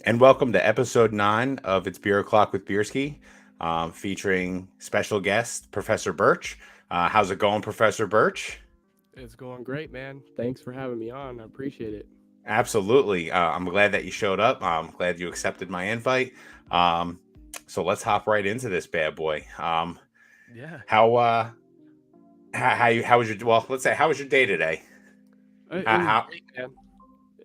And welcome to episode 9 of It's Beer O'Clock with Bierski, featuring special guest Professor Burch. How's it going, Professor Burch? It's going great, man. Thanks for having me on. I appreciate it. Absolutely. I'm glad that you showed up. I'm glad you accepted my invite. Um, so let's hop right into this bad boy. Yeah. How how was your let's say how was your day today? It was How great, man.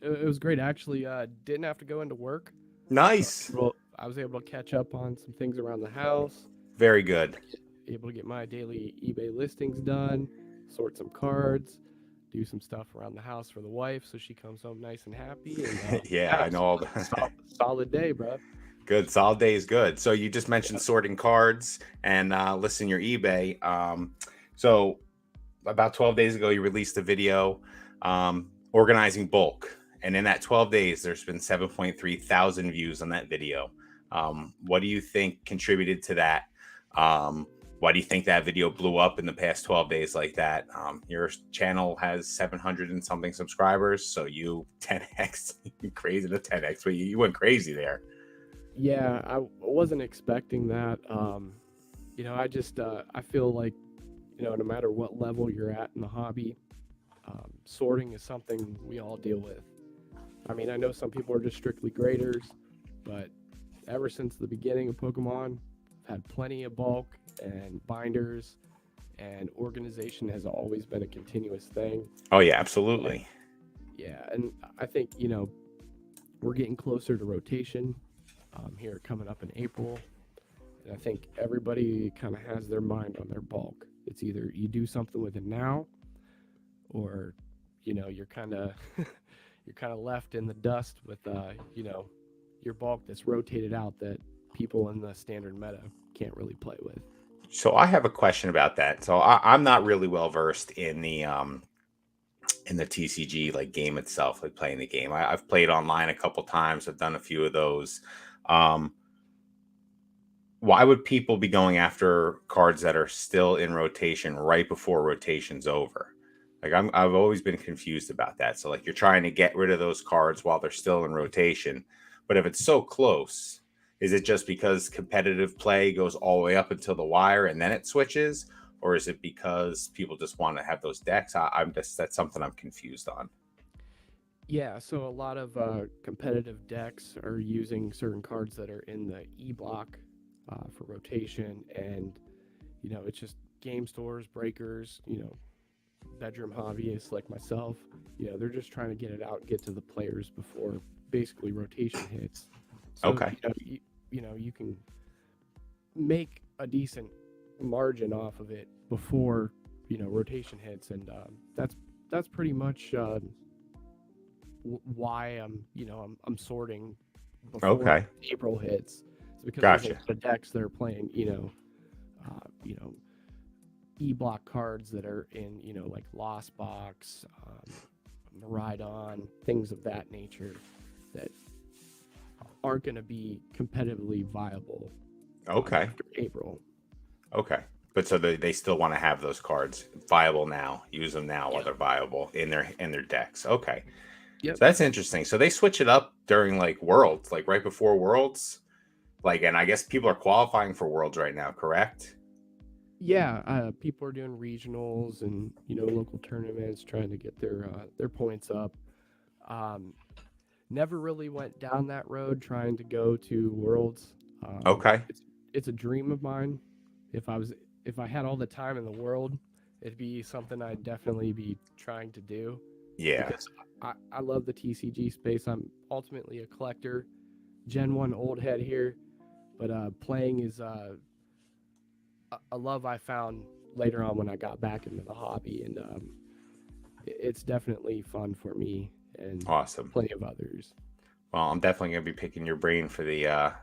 It was great. Actually, didn't have to go into work, so nice, I was able to catch up on some things around the house. very good. Able to get my daily eBay listings done, sort some cards, do some stuff around the house for the wife, so she comes home nice and happy. And Yeah, yeah, I know all the solid day, bro. good. Solid day is good. So you just mentioned sorting cards and listing your eBay. So about 12 days ago, you released a video organizing bulk. And in that 12 days, there's been 7.3 thousand views on that video. What do you think contributed to that? Why do you think that video blew up in the past 12 days like that? Your channel has 700 and something subscribers. So you 10x, crazy to 10x, but you went crazy there. Yeah, I wasn't expecting that. I just I feel like no matter what level you're at in the hobby, sorting is something we all deal with. I mean, I know some people are just strictly graders, but ever since the beginning of Pokemon, I've had plenty of bulk and binders, and organization has always been a continuous thing. Oh, yeah, And absolutely. yeah, and I think we're getting closer to rotation here coming up in April, and I think everybody kind of has their mind on their bulk. It's either you do something with it now, or you're kind of you're kind of left in the dust with your bulk that's rotated out that people in the standard meta can't really play with. So I have a question about that. So I'm not really well versed in the TCG like game itself, like playing the game. I've played online a couple times. I've done a few of those. Um, why would people be going after cards that are still in rotation right before rotation's over? Like I've always been confused about that. So like you're trying to get rid of those cards while they're still in rotation, but if it's so close, is it just because competitive play goes all the way up until the wire and then it switches, or is it because people just want to have those decks? I'm just that's something I'm confused on. Yeah, so a lot of competitive decks are using certain cards that are in the E block for rotation, and it's just game stores, breakers, bedroom hobbyists like myself. They're just trying to get it out and get to the players before basically rotation hits. So Okay. you can make a decent margin off of it before rotation hits, and that's pretty much why I'm sorting before Okay. April hits. It's because there's a Gotcha. lot of decks that are playing you know E block cards that are in like Lost Box, Maridon, things of that nature that aren't going to be competitively viable Okay. after April. Okay. But so they still want to have those cards viable now. Use them now while Yep. they're viable in their decks. Okay. Yep. So that's interesting. So they switch it up during like Worlds, like right before Worlds. Like, and I guess people are qualifying for Worlds right now, correct? Yeah, people are doing regionals and local tournaments, trying to get their points up. Um, Never really went down that road trying to go to Worlds. Okay. It's a dream of mine. If I was if I had all the time in the world, it'd be something I'd definitely be trying to do Yeah. because I love the TCG space. I'm ultimately a collector, Gen 1 old head here, but playing is a love I found later on when I got back into the hobby, and it's definitely fun for me and Awesome. plenty of others. Well, I'm definitely gonna be picking your brain for the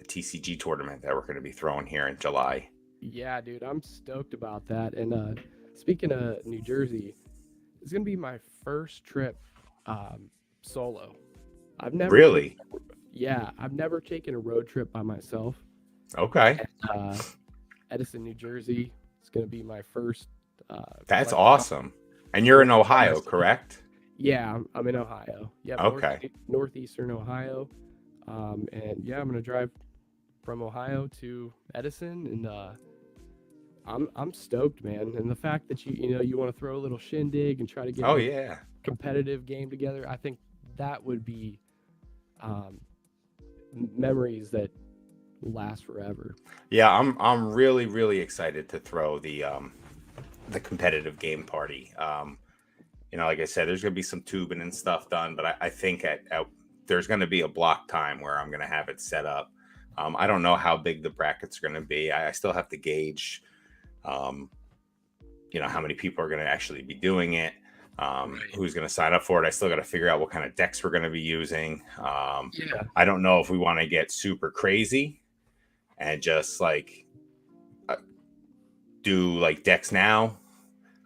TCG tournament that we're gonna be throwing here in July. Yeah, dude, I'm stoked about that. And speaking of New Jersey, it's gonna be my first trip solo. I've never taken, Really? yeah, I've never taken a road trip by myself. Okay. And, Edison, New Jersey, it's gonna be my first That's collector awesome. And you're in collector Ohio, destination. correct? Yeah, I'm in Ohio. Yep, Okay. northeastern Ohio. And yeah, I'm gonna drive from Ohio to Edison, and I'm stoked, man. And the fact that you want to throw a little shindig and try to get Oh a yeah. competitive game together, I think that would be um, memories that last forever. Yeah, I'm really really excited to throw the competitive game party. Like I said, there's gonna be some tubing and stuff done, but I think there's gonna be a block time where I'm gonna have it set up. I don't know how big the brackets are gonna be. I still have to gauge, um, how many people are gonna actually be doing it. Right. Who's gonna sign up for it? I still got to figure out what kind of decks we're gonna be using. Yeah. I don't know if we want to get super crazy and just like uh, do like decks now.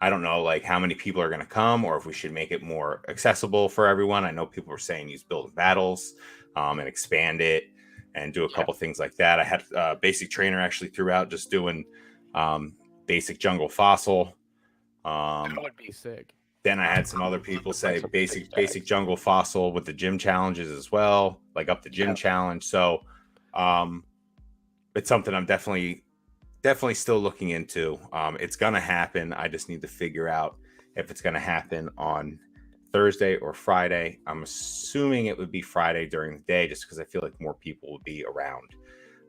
I don't know like how many people are going to come or if we should make it more accessible for everyone. I know people were saying use build battles and expand it and do a Yeah. couple things like that. I had basic trainer actually throughout just doing um, basic jungle fossil. That Um, would be sick. then I had some I other would love people to play say some big basic stacks. jungle fossil with the gym challenges as well, like up the gym Yeah. challenge. So um, it's something I'm definitely still looking into. It's gonna happen. I just need to figure out if it's gonna happen on Thursday or Friday. I'm assuming it would be Friday during the day, just because I feel like more people would be around.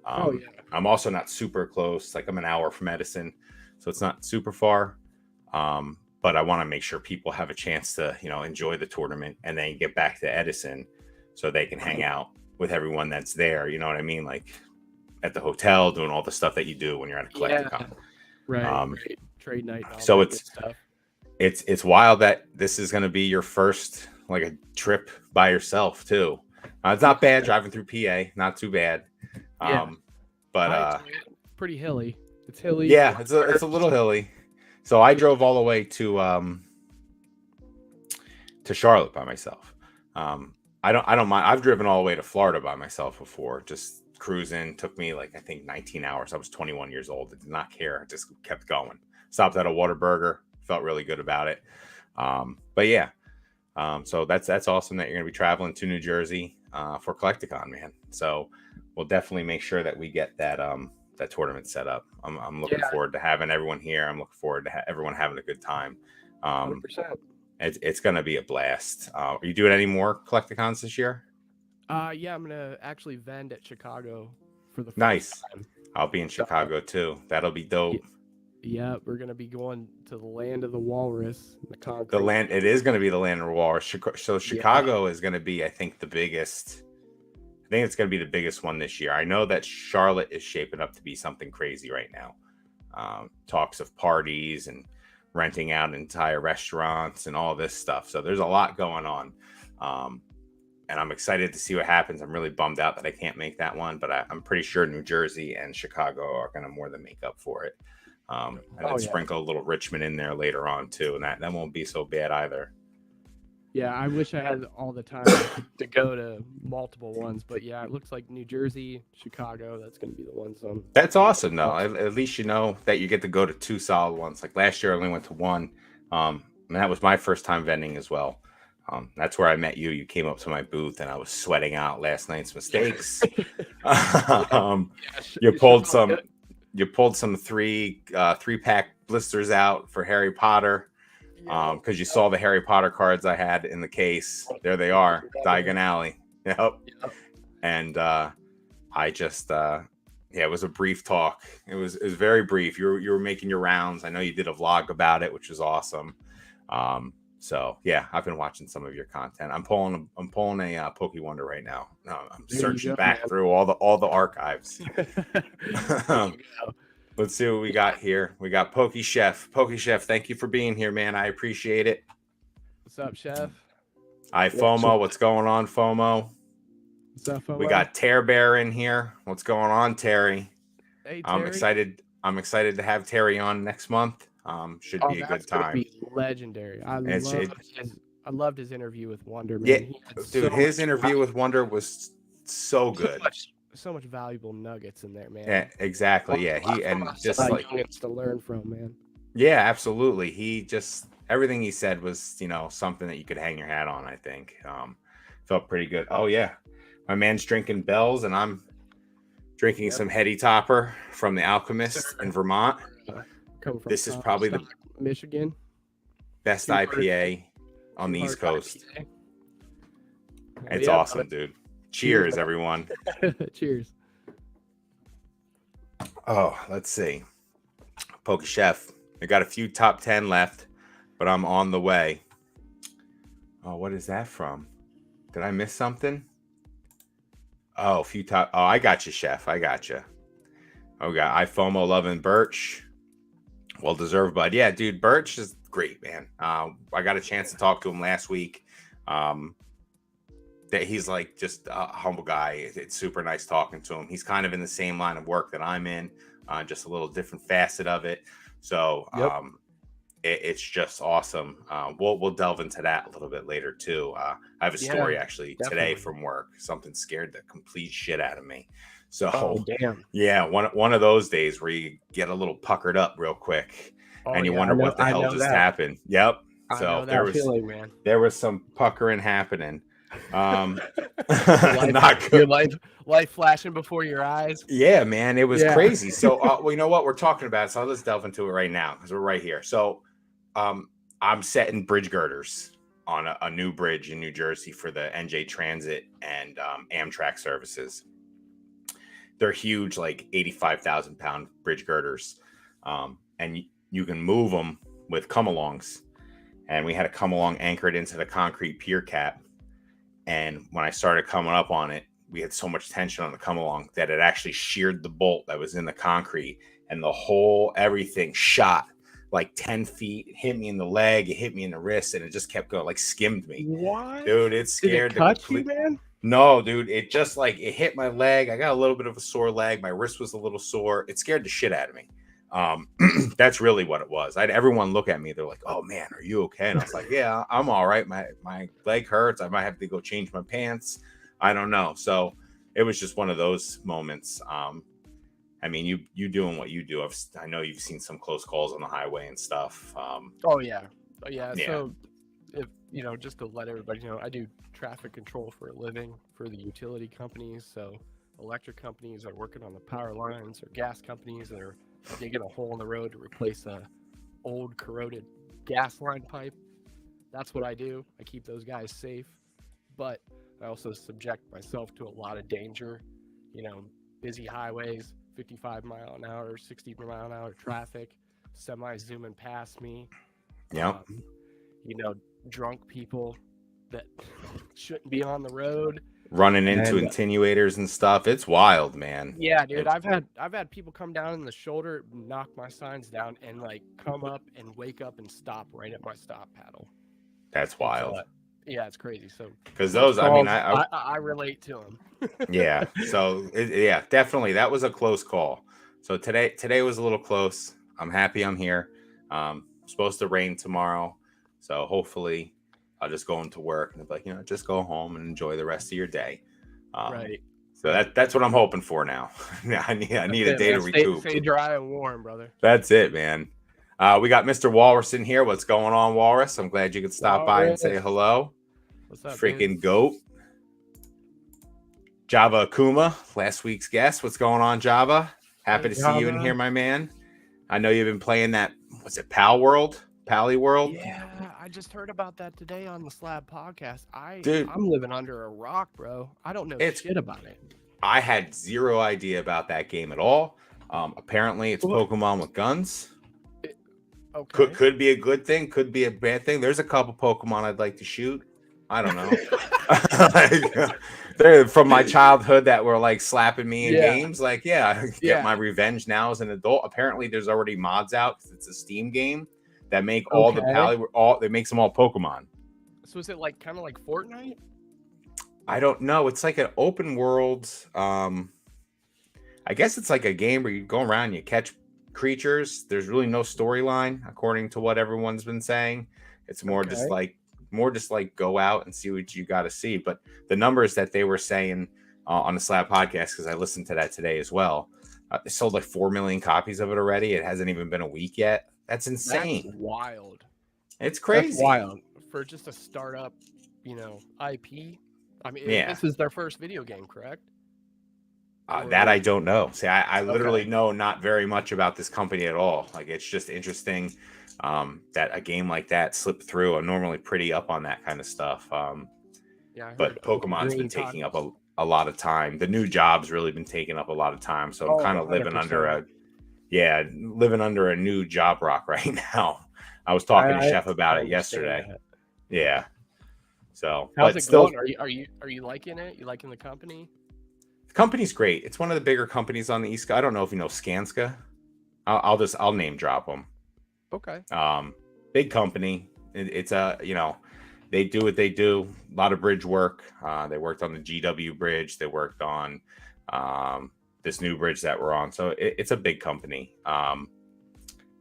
Oh Um, yeah. I'm also not super close. Like I'm an hour from Edison, so it's not super far. But I want to make sure people have a chance to, enjoy the tournament and then get back to Edison, so they can hang Right. out with everyone that's there. You know what I mean? Like at the hotel, doing all the stuff that you do when you're at a Yeah. collecticon. Right. Um, Right. Trade night and all so that good it's stuff. it's wild that this is going to be your first like a trip by yourself too. It's Yeah. not bad driving through PA, not too bad. Yeah. Um, but I enjoy it. Pretty hilly. It's hilly. A yeah, lot of it's a curves. little hilly. So I Yeah. drove all the way to Charlotte by myself. I don't mind. I've driven all the way to Florida by myself before. Just cruising took me like I think 19 hours. I was 21 years old. I did not care. I just kept going. Stopped at a Whataburger. Felt really good about it. But yeah, so that's awesome that you're going to be traveling to New Jersey for Collecticon, man. So we'll definitely make sure that we get that tournament set up. I'm looking Yeah. forward to having everyone here. I'm looking forward to everyone having a good time. Um, 100%. it's going to be a blast. Are you doing any more Collecticons this year? Yeah, I'm gonna actually vend at Chicago for the first Nice. time. I'll be in So Chicago too. That'll be dope. yeah, we're gonna be going to the land of the walrus, the The concrete. land, it is going to be the land of war. So Yeah. Chicago is going to be, I think, the biggest. I think it's going to be the biggest one this year. I know that Charlotte is shaping up to be something crazy right now. Talks of parties and renting out entire restaurants and all this stuff. So there's a lot going on. Um, and I'm excited to see what happens. I'm really bummed out that I can't make that one, but I'm pretty sure New Jersey and Chicago are going to more than make up for it. And Oh then yeah. sprinkle a little Richmond in there later on too, and that won't be so bad either. Yeah, I wish I had all the time to go to multiple ones, but yeah, it looks like New Jersey, Chicago, that's gonna be the ones That's I'm looking awesome though. forward to. At least you know that you get to go to two solid ones. Like last year, I only went to one. And that was my first time vending as well. That's where I met you. You came up to my booth, and I was sweating out last night's Yeah. mistakes. Yeah. um, Yeah, you it sure pulled felt some. good. You pulled some three pack blisters out for Harry Potter Yeah. because you saw the Harry Potter cards I had in the case. There they are, Diagon Alley. Yep. Yep. And I just yeah, it was a brief talk. It was very brief. You were making your rounds. I know you did a vlog about it, which was awesome. So yeah, I've been watching some of your content. I'm pulling a Poke Wonder right now. I'm There you searching go, back man. through all the archives. There you go. Let's see what we got here. We got Poke Chef. Poke Chef, thank you for being here, man. I appreciate it. What's up, Chef? Hi, Watch FOMO. What's going on, FOMO? What's up, We FOMO? got Tear Bear in here. What's going on, Terry? Hey, I'm Terry. excited. I'm excited to have Terry on next month. Should Oh, be a that's good gonna time. be legendary. It's it, I loved his interview with Wonder, yeah, man. He had dude. so His much interview with Wonder was so good. so much valuable nuggets in there, man. Yeah, exactly. Yeah, A lot he for and us just like youngins to learn from, man. yeah, absolutely. He just everything he said was something that you could hang your hat on. I think felt pretty good. Oh yeah, My man's drinking Bells, and I'm drinking Yep. some Heady Topper from the Sir, Alchemist in Vermont. coming from This is probably the Comstock, Michigan. best Two Heart, IPA on Two the East Heart Coast. IPA. It's Yeah, awesome, dude. Cheers, man. everyone. Cheers. Oh, let's see. Poke Chef. I got a few top 10 left, but I'm on the way. Oh, what is that from? Did I miss something? Oh, a few top. Oh, I got you, Chef. I got you. Oh, got iFOMO loving Birch. Well deserved, bud. Yeah, dude, Birch is great, man. I got a chance to talk to him last week. That he's like just a humble guy. It's super nice talking to him. He's kind of in the same line of work that I'm in, just a little different facet of it. So Yep. it's just awesome. We'll delve into that a little bit later too. I have a story actually today from work. Something scared the complete shit out of me. So damn. yeah, one of those days where you get a little puckered up real quick, and you wonder what the hell just happened. Yep. So there was feeling, man. There was some puckering happening. Not good. Your life flashing before your eyes. Yeah, man, it was crazy. So, well, you know what we're talking about? So let's delve into it right now because we're right here. So, I'm setting bridge girders on a new bridge in New Jersey for the NJ Transit and Amtrak services. They're huge, like 85,000 pound bridge girders, and you can move them with come-alongs. And we had a come-along anchored into the concrete pier cap. And when I started coming up on it, we had so much tension on the come-along that it actually sheared the bolt that was in the concrete, and the whole everything shot like 10 feet. It hit me in the leg, it hit me in the wrist, and it just kept going, like skimmed me. What? Dude, it scared Did it cut you, man? No, dude, it just like it hit my leg. I got a little bit of a sore leg. My wrist was a little sore. It scared the shit out of me. That's really what it was. I had everyone look at me. They're like, "Oh man, are you okay?" And I was like, "Yeah, I'm all right. My leg hurts. I might have to go change my pants. I don't know." So it was just one of those moments. I mean, you doing what you do. I know you've seen some close calls on the highway and stuff. Oh yeah. So if just to let everybody know, I do traffic control for a living for the utility companies. So electric companies are working on the power lines, or gas companies that are digging a hole in the road to replace a old corroded gas line pipe. That's what I do. I keep those guys safe, but I also subject myself to a lot of danger. Busy highways, 55 mile an hour, 60 mile an hour traffic, semis zooming past me. Yeah. Drunk people that shouldn't be on the road, running into attenuators and stuff. It's wild, man. Yeah, dude. I've had people come down in the shoulder, knock my signs down, and like come up and wake up and stop right at my stop paddle. That's wild. Yeah, it's crazy. So because those, I mean, I relate to them. Yeah. So yeah, definitely that was a close call. So today was a little close. I'm happy I'm here. Supposed to rain tomorrow, so hopefully I'll just go into work and be like, just go home and enjoy the rest of your day. Right. So that's what I'm hoping for now. I need a day to recoup. Stay dry and warm, brother. That's it, man. We got Mr. Walrus in here. What's going on, Walrus? I'm glad you could stop by and say hello. What's up, freaking dude? Goat. Java Akuma, last week's guest. What's going on, Java? Happy to see you in here, my man. I know you've been playing that. What's it, Pally World? Yeah, I just heard about that today on the Slab podcast. I'm living under a rock, bro. I don't know shit about it. I had zero idea about that game at all. Apparently, it's Pokemon with guns. Okay. Could be a good thing. Could be a bad thing. There's a couple Pokemon I'd like to shoot. I don't know. They're from my childhood that were like slapping me in games. Like, get my revenge now as an adult. Apparently, there's already mods out because it's a Steam game that make all the it makes them all Pokemon. So is it like kind of like Fortnite? I don't know. It's like an open world. I guess it's like a game where you go around and you catch creatures. There's really no storyline, according to what everyone's been saying. It's more just like go out and see what you got to see. But the numbers that they were saying on the Slab podcast, because I listened to that today as well, they sold like 4 million copies of it already. It hasn't even been a week yet. That's insane. That's wild. It's crazy. That's wild for just a startup, IP. I mean, Yeah. this is their first video game, correct? That Or I don't know. See, I literally okay. know not very much about this company at all. Like, it's just interesting that a game like that slipped through. I'm normally pretty up on that kind of stuff. Yeah, I heard But Uncle Pokemon's been Green taking up tacos. a lot of time. The new job's really been taking up a lot of time. So I'm Oh, kind of living under 100%. living under a new job rock right now. I was I talking to I, Chef about I it understand yesterday. that. Yeah. So, How's but it still, going? Are you liking it? You liking the company? the company's great. It's one of the bigger companies on the East Coast. I don't know if you know Skanska. I'll name drop them. Okay. Big company. It's a, they do what they do. A lot of bridge work. They worked on the GW bridge. They worked on this new bridge that we're on. So it's a big company.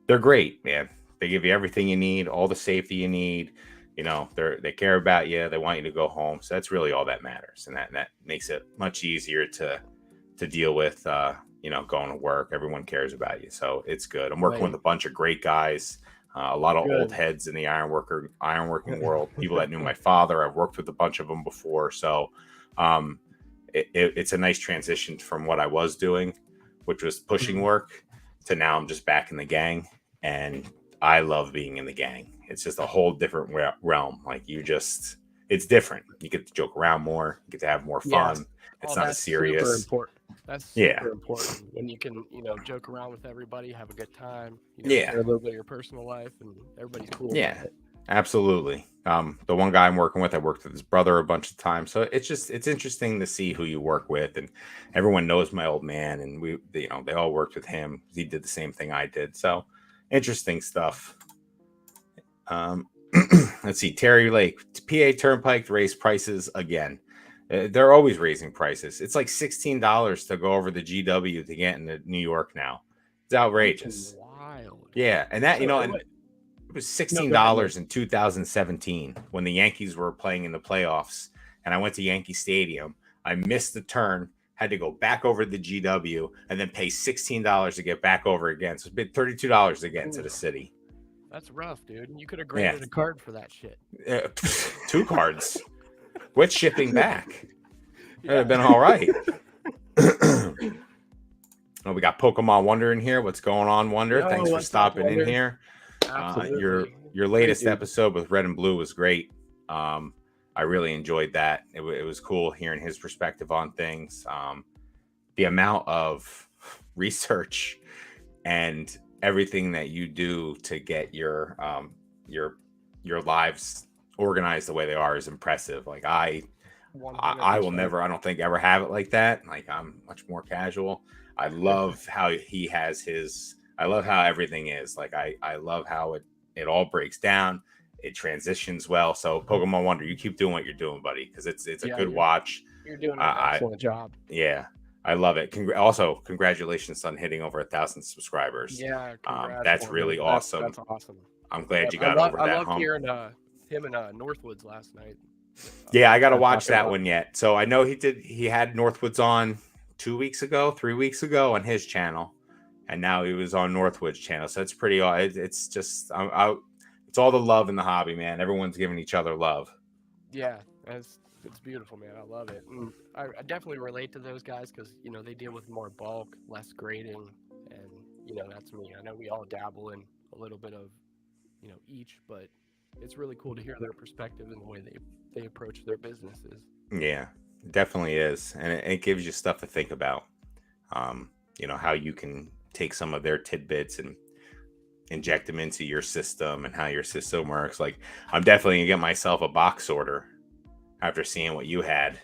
They're great, man. They give you everything you need, all the safety you need. They care about you. They want you to go home. So that's really all that matters, and that makes it much easier to deal with. Going to work. Everyone cares about you, so it's good. I'm working with Right. a bunch of great guys. A lot of old Good. heads in the ironworking world. People that knew my father. I've worked with a bunch of them before, so um, it's a nice transition from what I was doing, which was pushing Mhm. work, to now I'm just back in the gang, and I love being in the gang. It's just a whole different realm. Like, it's different. You get to joke around more. You get to have more Yeah. fun. It's Oh, not as that's super serious. important. That's Yeah, super important when you can, joke around with everybody, have a good time, yeah, share a little bit of your personal life, and everybody's cool about yeah. it. Absolutely. The one guy I'm working with, I worked with his brother a bunch of times. So it's interesting to see who you work with, and everyone knows my old man, and they all worked with him. He did the same thing I did. So interesting stuff. Um, let's see. Terry Lake, PA Turnpike raised prices again. They're always raising prices. It's like $16 to go over the GW to get into New York now. It's Freaking outrageous. wild. Yeah, and that, So, and what? it was No, go ahead, man. $16 in 2017 when the Yankees were playing in the playoffs, and I went to Yankee Stadium. I missed the turn, had to go back over the GW, and then pay $16 to get back over again. So it's been $32 to get into the Ooh, city. that's rough, dude. You could have Yeah, graded a card for that shit. two cards with shipping back. That'd have Yeah. been all right. Oh, we got Pokemon Wonder in here. What's going on, Wonder? Yo, Thanks for what's up, stopping in Wonder? here. Your Absolutely. Great latest dude. episode with Red and Blue was great. I really enjoyed that. It was cool hearing his perspective on things. The amount of research and everything that you do to get your lives organized the way they are is impressive. Like, I will 100%. never, I don't think, ever have it like that. Like, I'm much more casual. I love how he has his, I love how everything is. Like, I love how it all breaks down. It transitions well. So Pokemon Wonder, you keep doing what you're doing, buddy, because it's a Yeah, good watch. you're doing an I excellent job. Yeah, I love it. Also, congratulations on hitting over 1,000 subscribers. Yeah, congrats, That's Wonder. really That's awesome. that's awesome. I'm glad Yep. you got over I that loved hump. hearing him and Northwoods last night. Yeah, I got to Kind of watch talking that about. one yet. So I know he had Northwoods on 2 weeks ago, 3 weeks ago on his channel, and now he was on Northwood's channel. So it's pretty. It's just it's all the love in the hobby, man. Everyone's giving each other love. Yeah, it's beautiful, man. I love it. And I definitely relate to those guys because they deal with more bulk, less grading, and that's me. I know we all dabble in a little bit of each, but it's really cool to hear their perspective and the way they approach their businesses. Yeah, definitely is, and it gives you stuff to think about. How you can take some of their tidbits and inject them into your system and how your system works. Like, I'm definitely gonna get myself a box sorter after seeing what you had.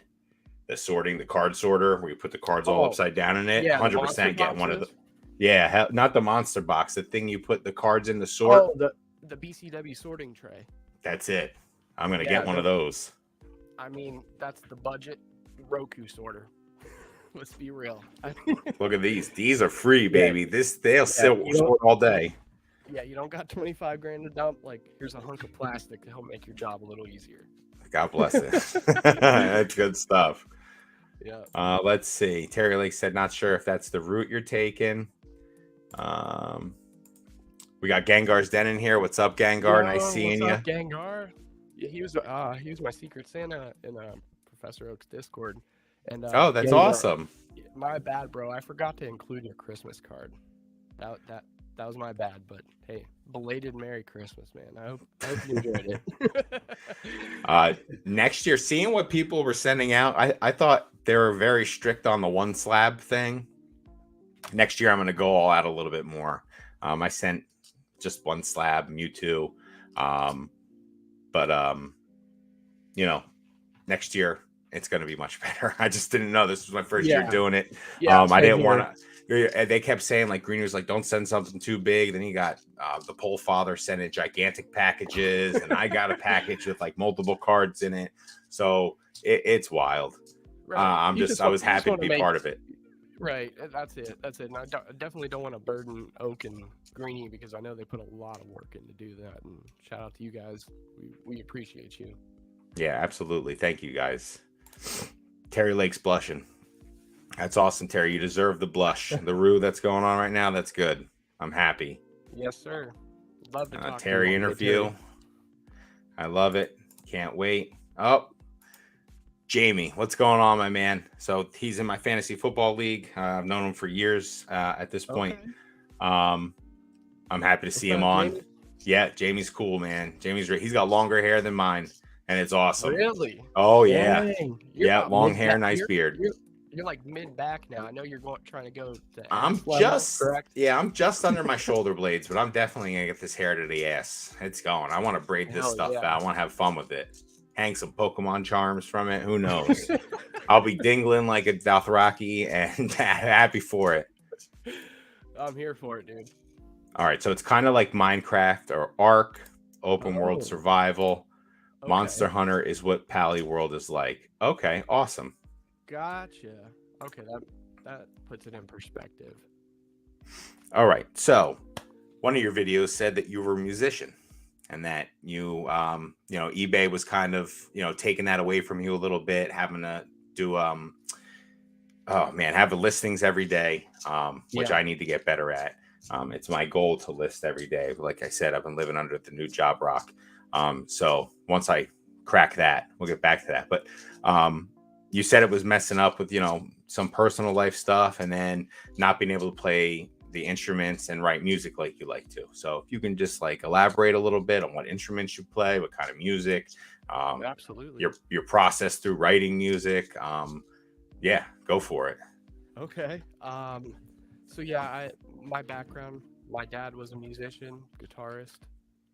The card sorter where you put the cards all Oh, upside down in it. yeah, the monster 100% getting one of the. boxes. Yeah, not the monster box. The thing you put the cards in the sort. Oh, the BCW sorting tray. That's it. I'm gonna Yeah, get one of those. I mean, that's the budget Roku sorter. Let's be real. Look at these. These are free, Yeah, baby. They'll yeah, sort all day. yeah, you don't got 25 grand to dump. Like, here's a hunk of plastic to help make your job a little easier. God bless it. That's good stuff. Yeah. Let's see. Terry Lake said, not sure if that's the route you're taking. We got Gengar's Den in here. What's up, Gengar? Nice seeing what's you. up, Gengar? Yeah, he was my Secret Santa in Professor Oak's Discord, and Oh, that's gave her. awesome. My bad, bro. I forgot to include your Christmas card. That that that was my bad. But hey, belated Merry Christmas, man. I hope you enjoyed it. Next year, seeing what people were sending out, I thought they were very strict on the one slab thing. Next year, I'm going to go all out a little bit more. I sent just one slab, Mewtwo. But you know, next year it's going to be much better. I just didn't know this was my first year Yeah, doing it. yeah. I Same didn't here. want to. They kept saying like Green was like, don't send something too big. Then he got the Pole Father sending gigantic packages, and I got a package with like multiple cards in it. So it's wild. Right. I was You just happy to want to be make part of it. right. That's it. That's it. And I definitely don't want to burden Oak and Greenie because I know they put a lot of work in to do that. And shout out to you guys. We appreciate you. Yeah, absolutely. Thank you guys. Terry Lake's blushing. That's awesome, Terry. You deserve the blush. The rue that's going on right now, that's good. I'm happy. Yes, sir. Love to talk to you Terry one day, interview. Terry. I love it. Can't wait. Oh, Jamie, what's going on, my man? So he's in my fantasy football league. I've known him for years at this point. Okay. I'm happy to see him What's up, on. Jamie? Yeah, Jamie's cool, man. He's got longer hair than mine, and it's awesome. Really? Oh yeah, Dang. You're yeah, about long mid hair, back. nice beard. You're like mid back now. I know you're trying to go to I'm ass level, just correct? I'm just under my shoulder blades, but I'm definitely gonna get this hair to the ass. It's going. I want to braid this Hell stuff yeah. out. I want to have fun with it. Hang some Pokemon charms from it. Who knows? I'll be dingling like a Dothraki and happy for it. I'm here for it, dude. All right, so it's kind of like Minecraft or Ark, open world Oh, survival. okay. Monster Hunter is what Pally World is like. Okay, awesome. Gotcha. Okay, that puts it in perspective. All right, so one of your videos said that you were a musician and that you eBay was kind of taking that away from you a little bit, having to do have the listings every day, which Yeah. I need to get better at. It's my goal to list every day. Like I said, I've been living under the new job rock. So once I crack that, we'll get back to that. But you said it was messing up with some personal life stuff, and then not being able to play the instruments and write music like you like to. So if you can just like elaborate a little bit on what instruments you play, what kind of music, Absolutely. your process through writing music. Yeah, go for it. Okay. So yeah, my background, my dad was a musician, guitarist.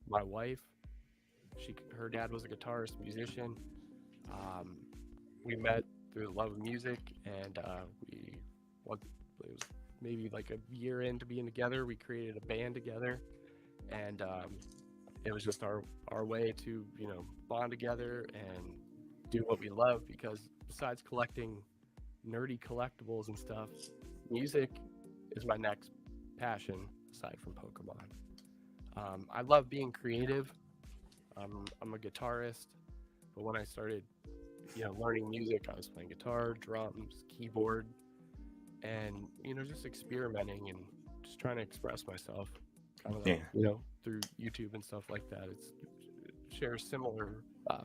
My wife, her dad was a guitarist, musician. We met through the love of music, and it was maybe like a year into being together, we created a band together, and it was just our way to bond together and do what we love, because besides collecting nerdy collectibles and stuff, music is my next passion aside from Pokemon. I love being creative. I'm a guitarist, but when I started learning music, I was playing guitar, drums, keyboard, and just experimenting and just trying to express myself kind of through YouTube and stuff like that. It shares similar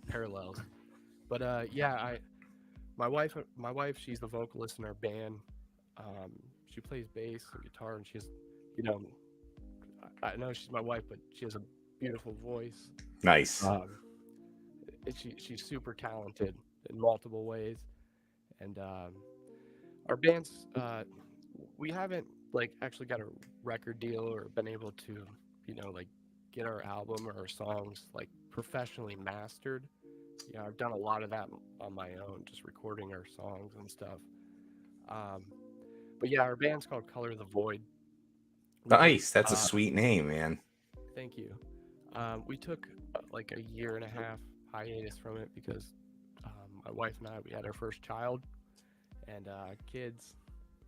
parallels. But my wife, she's the vocalist in our band. She plays bass and guitar, and she's I know she's my wife, but she has a beautiful voice. Nice. She's super talented in multiple ways, and our band's we haven't actually got a record deal or been able to get our album or our songs professionally mastered. I've done a lot of that on my own, just recording our songs and stuff. But yeah, our band's called Color the Void. Nice. That's a sweet name, man. Thank you. We took a year and a half hiatus from it because my wife and I, we had our first child, and kids,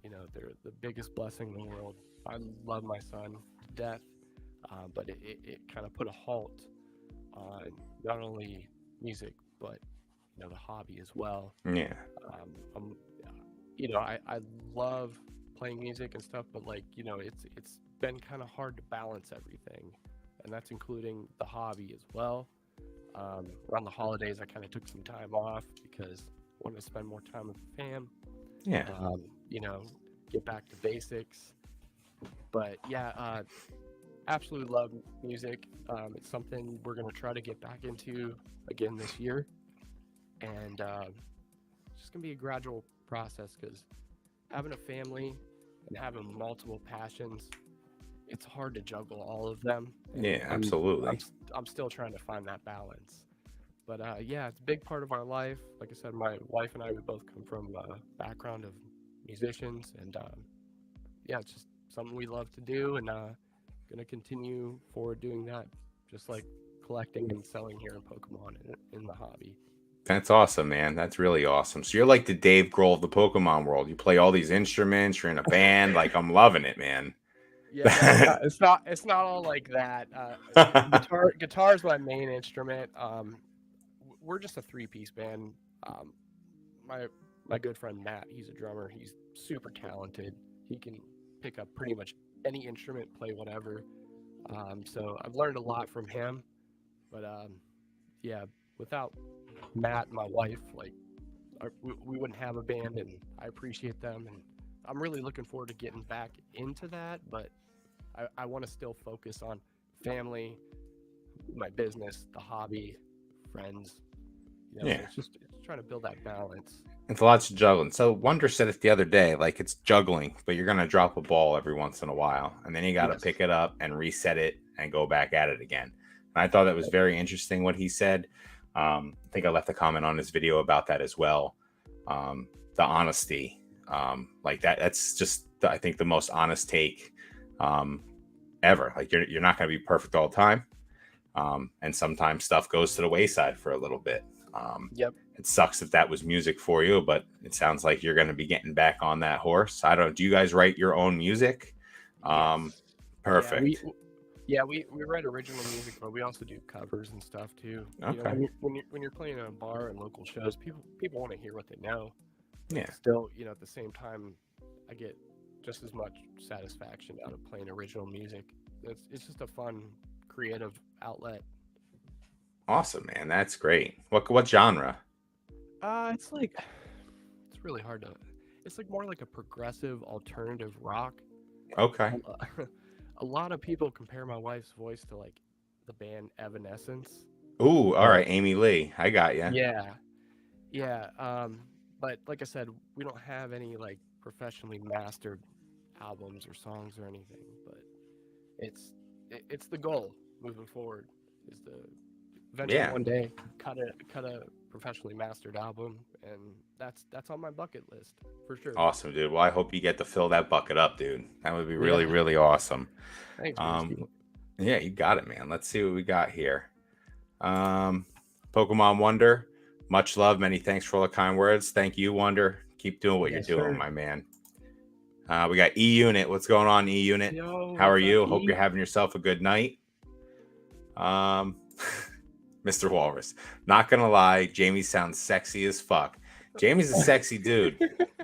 they're the biggest blessing in the world. I love my son to death, but it kind of put a halt on not only music, but the hobby as well. Yeah. I love playing music and stuff, but it's been kind of hard to balance everything, and that's including the hobby as well. Around the holidays, I kind of took some time off because want to spend more time with the fam. Yeah. You know, get back to basics. But yeah, absolutely love music. It's something we're gonna try to get back into again this year, and it's just gonna be a gradual process because having a family and having multiple passions, it's hard to juggle all of them. And Yeah, absolutely. I'm still trying to find that balance. But yeah, it's a big part of our life. Like I said, my wife and I, we both come from a background of musicians, and yeah, it's just something we love to do, and gonna continue forward doing that, just like collecting and selling here in Pokemon in the hobby. That's awesome, man. That's really awesome. So you're like the Dave Grohl of the Pokemon world. You play all these instruments. You're in a band. Like I'm loving it, man. Yeah, no, it's not all like that. Guitar is my main instrument. We're just a three-piece band. Um, my my good friend Matt, he's a drummer. He's super talented. He can pick up pretty much any instrument, play whatever. So I've learned a lot from him. But yeah, without Matt, my wife, like we wouldn't have a band, and I appreciate them, and I'm really looking forward to getting back into that. But I want to still focus on family, my business, the hobby, friends. You know, Yeah. it's trying to build that balance. It's lots of juggling. So Wonder said it the other day, like it's juggling, but you're gonna drop a ball every once in a while, and then you got to Yes. pick it up and reset it and go back at it again. And I thought that was very interesting what he said. I think I left a comment on his video about that as well. The honesty, like that's just I think the most honest take ever. Like you're not gonna be perfect all the time, and sometimes stuff goes to the wayside for a little bit. Yep. It sucks if that was music for you, but it sounds like you're going to be getting back on that horse. I don't. Do you guys write your own music? Yes. Perfect. We write original music, but we also do covers and stuff too. You know, Okay. when you're playing in a bar and local shows, people want to hear what they know. Yeah. Still, you know, at the same time, I get just as much satisfaction out of playing original music. It's just a fun, creative outlet. Awesome, man. That's great. What genre? It's like it's really hard to. It's like more like a progressive alternative rock. Okay. A lot of people compare my wife's voice to like the band Evanescence. Ooh, all But right, Amy Lee. I got you. yeah, yeah. But like I said, we don't have any like professionally mastered albums or songs or anything. But it's the goal moving forward is to eventually Yeah. one day cut a professionally mastered album, and that's on my bucket list for sure. Awesome, dude. Well, I hope you get to fill that bucket up, dude. That would be really, Yeah, really awesome. thanks, Um, Brewski. yeah, you got it, man. Let's see what we got here. Um, Pokemon Wonder, much love. Many thanks for all the kind words. Thank you, Wonder. Keep doing what you're Yes, doing, sir. my man. We got E Unit. What's going on, E Unit? Yo, How are what's up, you? Hope E? you're having yourself a good night. Mr. Walrus. Not gonna lie, Jamie sounds sexy as fuck. Jamie's a sexy dude.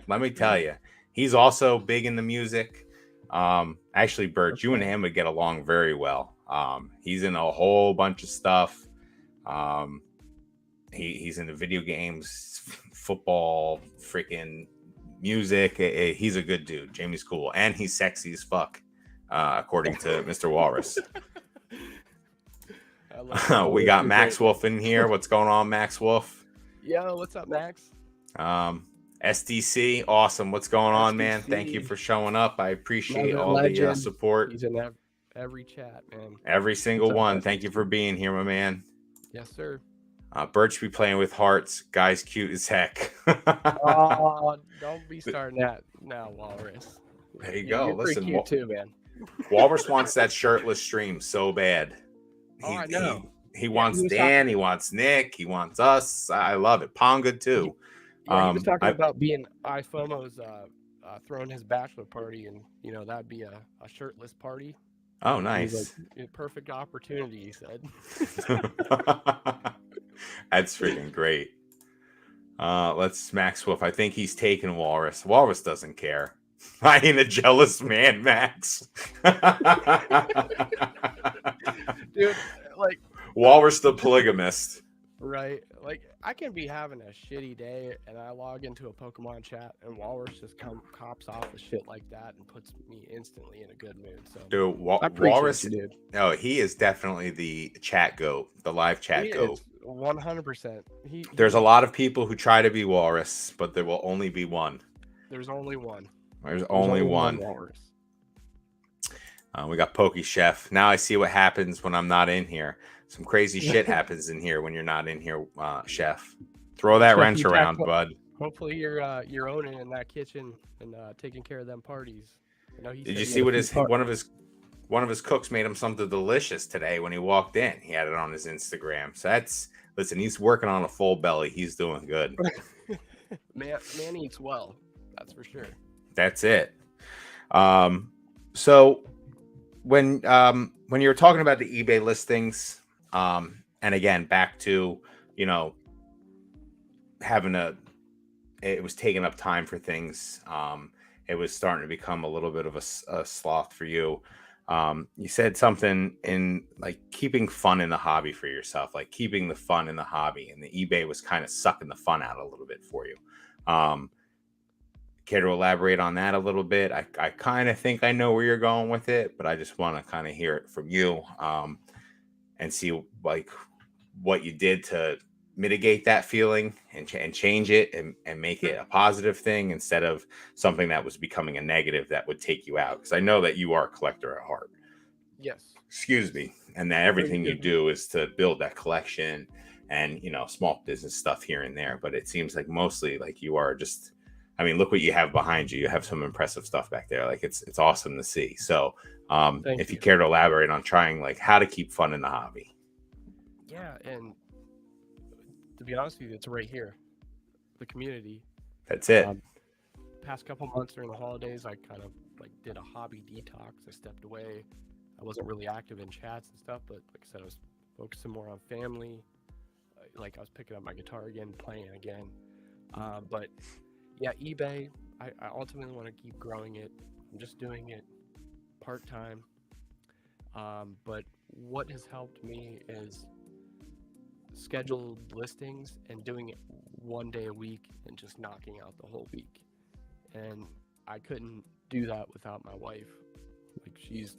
Let me tell you. He's also big in the music. Actually, Bert, you and Okay. him would get along very well. He's in a whole bunch of stuff. He's into video games, football, freaking music. He's a good dude. Jamie's cool, and he's sexy as fuck, according to Mr. Walrus. I love it. We Always got Max appreciate Wolf in here. What's going on, Max Wolf? Yo, what's up, Max? SDC, awesome. What's going on, man? Thank you SDC, for showing up. I appreciate another all the legend. support. He's in every chat, man. Every single What's up, one. Thank you for SDC? being here, my man. Yes, sir. Birch be playing with hearts. Guy's cute as heck. Oh, don't be starting that now, Walrus. There you go. You're pretty Listen, cute too, man. Walrus wants that shirtless stream so bad. Oh, I know. He Yeah, wants Dan. He wants Nick. He wants us. I love it. Ponga too. Yeah, he was talking I, about being iFomo's throwing his bachelor party, and you know that'd be a shirtless party. oh, And he's nice. like, perfect opportunity, he said. That's freaking great. Let's Max Wolf. I think he's taking Walrus. Walrus doesn't care. I ain't a jealous man, Max. Dude, like Walrus the polygamist. right, like I can be having a shitty day and I log into a Pokemon chat and Walrus just cops off with shit like that and puts me instantly in a good mood. So Dude, I appreciate Walrus. you, dude. No, he is definitely the chat goat, the live He chat goat. is 100%. There's a lot of people who try to be Walrus, but there will only be one. There's only one. There's There's only only one one. Walrus. We got Pokey Chef. Now I see what happens when I'm not in here. Some crazy shit happens in here when you're not in here, Chef. Throw that Chef, wrench you around, tackle- bud. Hopefully you're owning in that kitchen and taking care of them parties. You know, Did you see what one of his cooks made him something delicious today when he walked in? He had it on his Instagram. So listen, he's working on a full belly. He's doing good. man eats well. That's for sure. That's it. So when you were talking about the eBay listings, and again back to it was taking up time for things. It was starting to become a little bit of a sloth for you. You said something in like keeping fun in the hobby for yourself, like keeping the fun in the hobby, and the eBay was kind of sucking the fun out a little bit for you. Care to elaborate on that a little bit? I kind of think I know where you're going with it, but I just want to kind of hear it from you, and see like what you did to mitigate that feeling and change it and make it a positive thing instead of something that was becoming a negative that would take you out. Because I know that you are a collector at heart. Yes. Excuse me. And that everything you do is to build that collection and, small business stuff here and there. But it seems like mostly like you are just, I mean, look what you have behind you. You have some impressive stuff back there. Like it's awesome to see. So if you care to elaborate on trying like how to keep fun in the hobby. Yeah. And to be honest with you, it's right here. The community. That's it. Past couple months during the holidays, I kind of like did a hobby detox. I stepped away. I wasn't really active in chats and stuff, but like I said, I was focusing more on family. Like I was picking up my guitar again, playing again. But yeah, eBay, I ultimately want to keep growing it. I'm just doing it part-time. But what has helped me is scheduled listings and doing it one day a week and just knocking out the whole week. And I couldn't do that without my wife. Like she's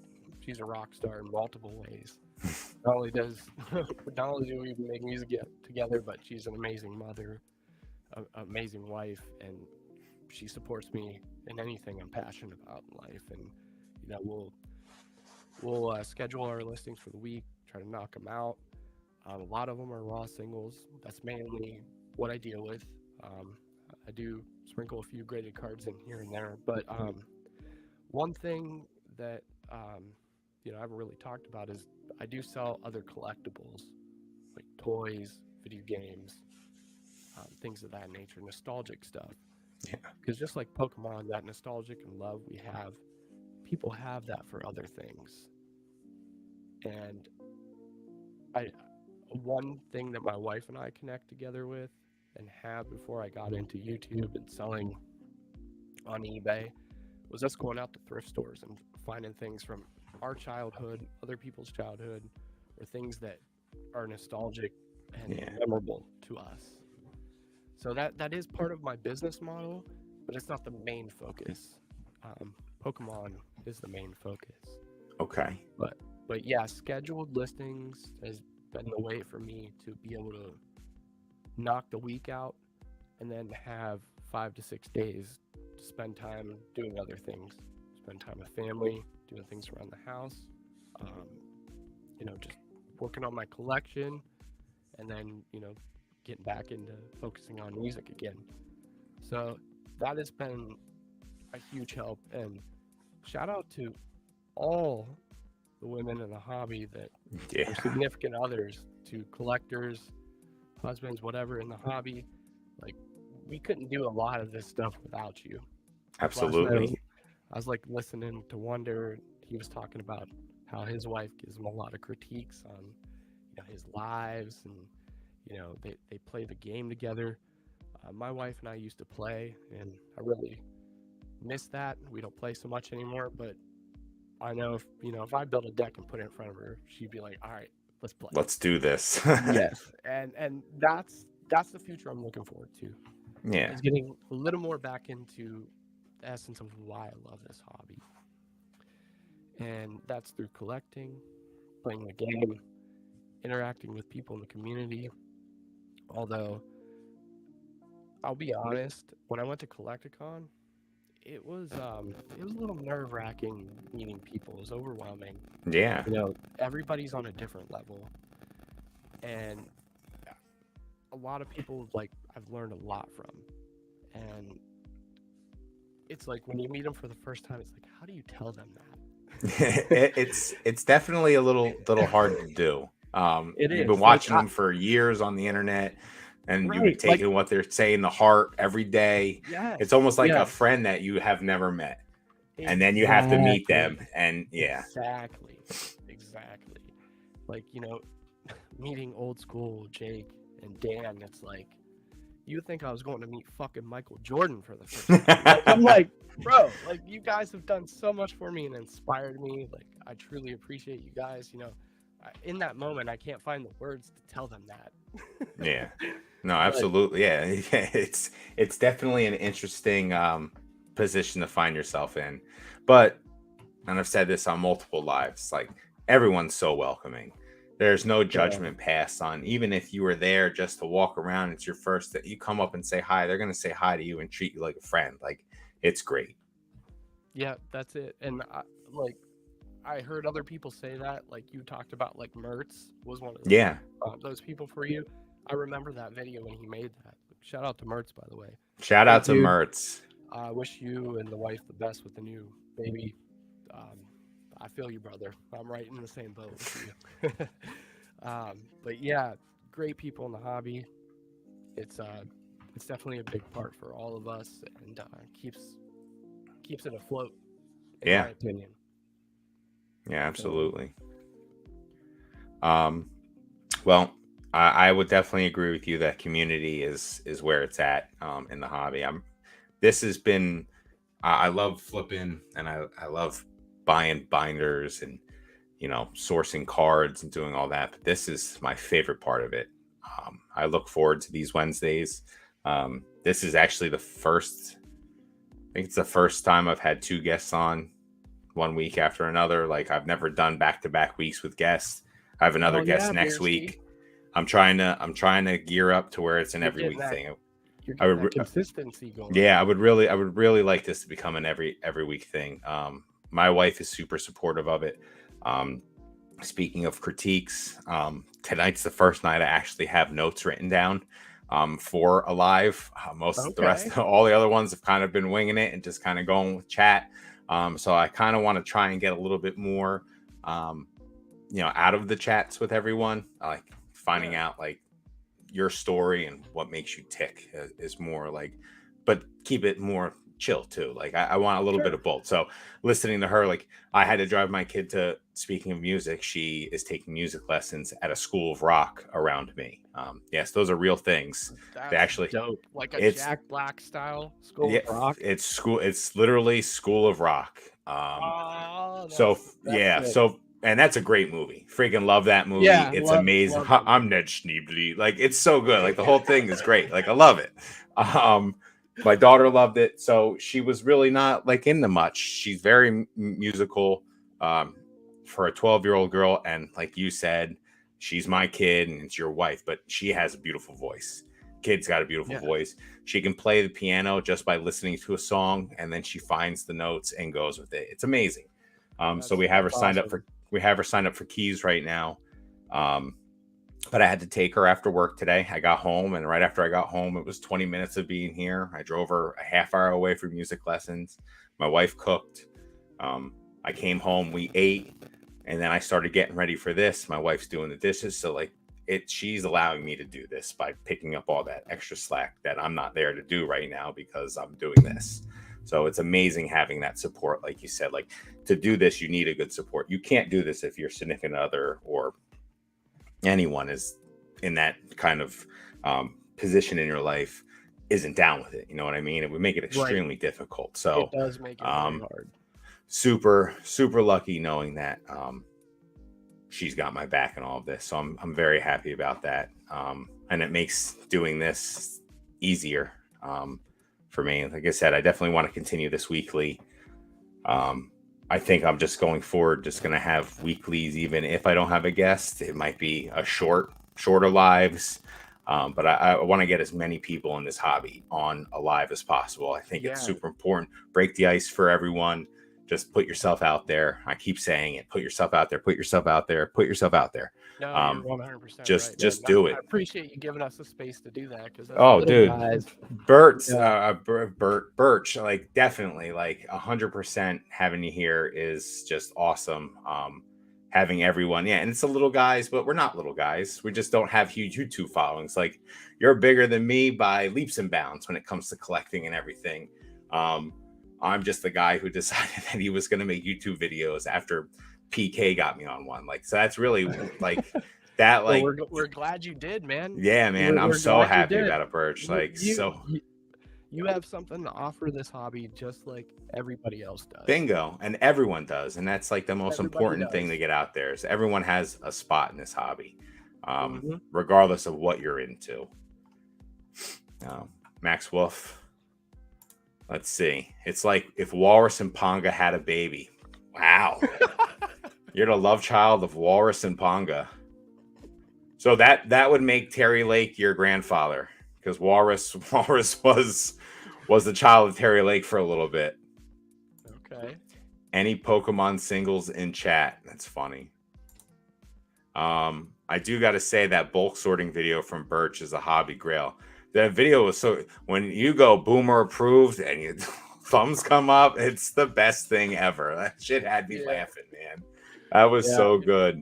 a rock star in multiple ways. Not only do we make music together, but she's an amazing mother, amazing wife, and she supports me in anything I'm passionate about in life. And we'll schedule our listings for the week, try to knock them out. A lot of them are raw singles. That's mainly what I deal with. I do sprinkle a few graded cards in here and there, but one thing that I haven't really talked about is I do sell other collectibles like toys, video games, things of that nature, nostalgic stuff. Yeah. Because just like Pokemon, that nostalgic and love we have, people have that for other things. And one thing that my wife and I connect together with and have before I got into YouTube and selling on eBay was us going out to thrift stores and finding things from our childhood, other people's childhood, or things that are nostalgic and memorable to us. So that is part of my business model, but it's not the main focus. Pokemon is the main focus. Okay. But yeah, scheduled listings has been the way for me to be able to knock the week out and then have 5 to 6 days to spend time doing other things, spend time with family, doing things around the house, just working on my collection, and then getting back into focusing on music again. So that has been a huge help, and shout out to all the women in the hobby that are significant others, to collectors, husbands, whatever in the hobby. Like, we couldn't do a lot of this stuff without you. Absolutely. I was like listening to Wonder. He was talking about how his wife gives him a lot of critiques on his lives, and they play the game together. My wife and I used to play, and I really miss that. We don't play so much anymore, but I know if I built a deck and put it in front of her, she'd be like, all right, let's play. Let's do this. Yes. And that's that's the future I'm looking forward to. Yeah. Is getting a little more back into the essence of why I love this hobby, and that's through collecting, playing the game, interacting with people in the community. Although I'll be honest, when I went to Collecticon, it was a little nerve wracking meeting people. It was overwhelming. Yeah. You know, everybody's on a different level, and a lot of people like I've learned a lot from, and it's like when you meet them for the first time, it's like, how do you tell them that? It's definitely a little hard to do. It You've is been like watching them for years on the internet, and you've been right, like taking what they're saying to heart every day. It's yes, almost like a yes, friend that you have never met, and then you have to meet them, exactly, and yeah, exactly, exactly. Like meeting old school Jake and Dan. It's like you would think I was going to meet fucking Michael Jordan for the first time. Like, I'm like, bro, like you guys have done so much for me and inspired me. Like I truly appreciate you guys. In that moment, I can't find the words to tell them that. yeah. No, But absolutely, yeah. It's definitely an interesting position to find yourself in, but and I've said this on multiple lives, like everyone's so welcoming. There's no yeah, judgment passed on. Even if you were there just to walk around, it's your first that you come up and say hi. They're gonna say hi to you and treat you like a friend. Like it's great. yeah, that's it. And like I heard other people say that. Like you talked about, like Mertz was one of Yeah. those people for you. I remember that video when he made that. Shout out to Mertz, by the way. Shout out Great to dude. Mertz. I wish you and the wife the best with the new baby. Um, I feel you, brother. I'm right in the same boat with you. But yeah, great people in the hobby. It's uh, it's definitely a big part for all of us, and keeps it afloat, in Yeah. my opinion. Yeah, So absolutely. Um, well, I would definitely agree with you that community is where it's at in the hobby. This has been I love flipping and I love buying binders and sourcing cards and doing all that. But this is my favorite part of it. I look forward to these Wednesdays. This is actually I think it's the first time I've had two guests on one week after another. Like I've never done back to back weeks with guests. I have another hell guest yeah, next Beersky. week. I'm trying to gear up to where it's an You're every getting week that. thing. You're I getting that would consistency going. Yeah, I would really like this to become an every week thing. My wife is super supportive of it. Um, Speaking of critiques, tonight's the first night I actually have notes written down for a live. Most of the Okay. rest, all the other ones have kind of been winging it and just kind of going with chat. So I kind of want to try and get a little bit more, um, out of the chats with everyone. Like finding Yeah. out like your story and what makes you tick is more like, but keep it more chill too. Like I want a little bit Sure. of both. So listening to her, like I had to drive my kid to, speaking of music, she is taking music lessons at a school of rock around me. Yes, those are real things. They That's actually, dope. Like a it's, Jack Black style School yeah, of Rock. it's school. It's literally School of Rock. Oh, So that's yeah, sick. and that's a great movie. Freaking love that movie. Yeah, It's amazing. love that I'm movie. Ned Schneebly. Like it's so good. Like the whole thing is great. Like I love it. Um, my daughter loved it, so she was really not like into much. She's very musical um, for a 12-year-old girl, and like you said, she's my kid and it's your wife, but she has a beautiful voice. Kid's got a beautiful Yeah, voice. She can play the piano just by listening to a song, and then she finds the notes and goes with it. It's amazing. So that's awesome. we have her signed up for keys right now. Um, but I had to take her after work today. I got home, and right after I got home, it was 20 minutes of being here. I drove her a half hour away for music lessons. My wife cooked. Um, I came home, we ate, and then I started getting ready for this. My wife's doing the dishes, so like she's allowing me to do this by picking up all that extra slack that I'm not there to do right now because I'm doing this. So it's amazing having that support, like you said. Like to do this, you need a good support. You can't do this if your significant other or anyone is in that kind of position in your life isn't down with it. You know what I mean? It would make it Right. extremely difficult. It So does make it very um, hard. super lucky knowing that she's got my back in all of this. So I'm very happy about that. and it makes doing this easier for me. Like I said, I definitely want to continue this weekly. I think I'm just going forward, just going to have weeklies, even if I don't have a guest. It might be a shorter lives. But I want to get as many people in this hobby on a live as possible. I think it's Yeah. super important. Break the ice for everyone. Just put yourself out there. I keep saying it. Put yourself out there. Put yourself out there. Put yourself out there. No, you're Um, 100% right, man. just do I it. appreciate you giving us the space to do that because as Oh, little dude, guys, yeah, Burch, like definitely, like 100% having you here is just awesome. Having everyone, yeah, and it's the little guys, but we're not little guys. We just don't have huge YouTube followings. Like you're bigger than me by leaps and bounds when it comes to collecting and everything. Um, I'm just the guy who decided that he was going to make YouTube videos after PK got me on one. Like, so that's really like that, well, like. we're glad you did, man. Yeah, man, I'm We're so glad you happy did. about it, Birch. Like, so You have something to offer this hobby just like everybody else does. bingo, and everyone does, and that's like the most Everybody important thing does. to get out there is everyone has a spot in this hobby, Mhm. regardless of what you're into. Max Wolf. Let's see. It's like if Walrus and Ponga had a baby. Wow, you're the love child of Walrus and Ponga. So that would make Terry Lake your grandfather because Walrus was the child of Terry Lake for a little bit. Okay. Any Pokemon singles in chat? That's funny. I do got to say that bulk sorting video from Birch is a hobby grail. That video was so when you go boomer approved and your thumbs come up, it's the best thing ever. That shit had me laughing, man. That was Yeah. so good.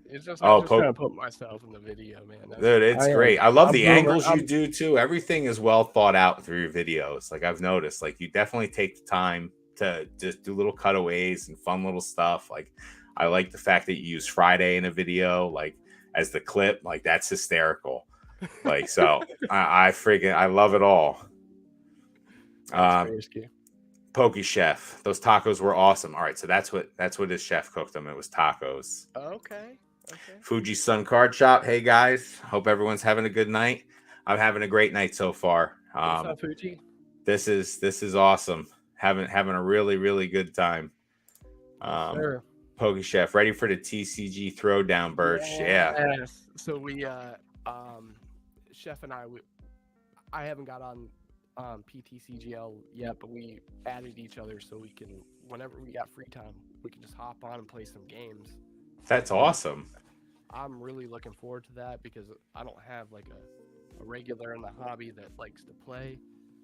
It's just I'm Oh, just trying to put myself in the video, man. dude, it's great. I love I'm the boomer. angles you do too. Everything is well thought out through your videos. Like I've noticed, like you definitely take the time to just do little cutaways and fun little stuff. Like I like the fact that you use Friday in a video, like as the clip. Like that's hysterical. Like so, I love it all. That's Pokey Chef, those tacos were awesome. All right, so that's what his chef cooked them. It was tacos. Okay. Fuji Sun Card Shop. Hey guys, hope everyone's having a good night. I'm having a great night so far. What's up, Fuji? This is awesome. Having a really good time. Sure. Pokey Chef, ready for the TCG throwdown, Birch? Yes. Yeah. So we Chef and I haven't got on PTCGL yet, but we added each other so we can whenever we got free time, we can just hop on and play some games. That's awesome. I'm really looking forward to that because I don't have like a regular in the hobby that likes to play.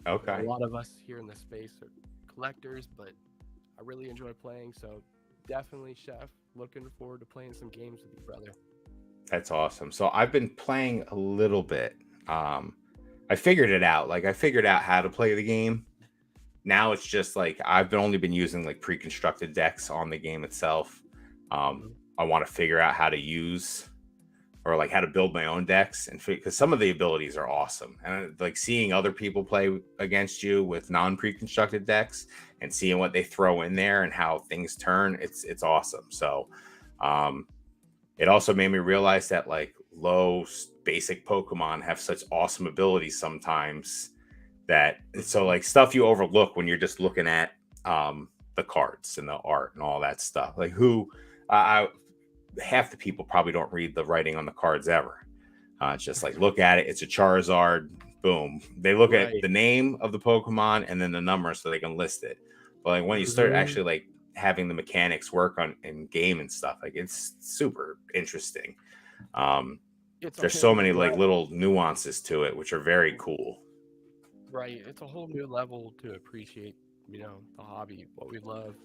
Okay. A lot of us here in the space are collectors, but I really enjoy playing. So definitely, Chef, looking forward to playing some games with you, brother. That's awesome. So I've been playing a little bit. I figured it out. Like I figured out how to play the game. Now it's just like I've only been using like pre-constructed decks on the game itself. I want to figure out how to use or like how to build my own decks and because some of the abilities are awesome and like seeing other people play against you with non-pre-constructed decks and seeing what they throw in there and how things turn, it's awesome. So it also made me realize that like low basic Pokemon have such awesome abilities sometimes that so like stuff you overlook when you're just looking at the cards and the art and all that stuff. Like half the people probably don't read the writing on the cards ever. It's just like look at it. It's a Charizard. Boom. They look at the name of the Pokemon and then the number so they can list it. But like when you start actually like having the mechanics work on in game and stuff, like it's super interesting. There's so many like little nuances to it, which are very cool. Right. It's a whole new level to appreciate, the hobby, what we love.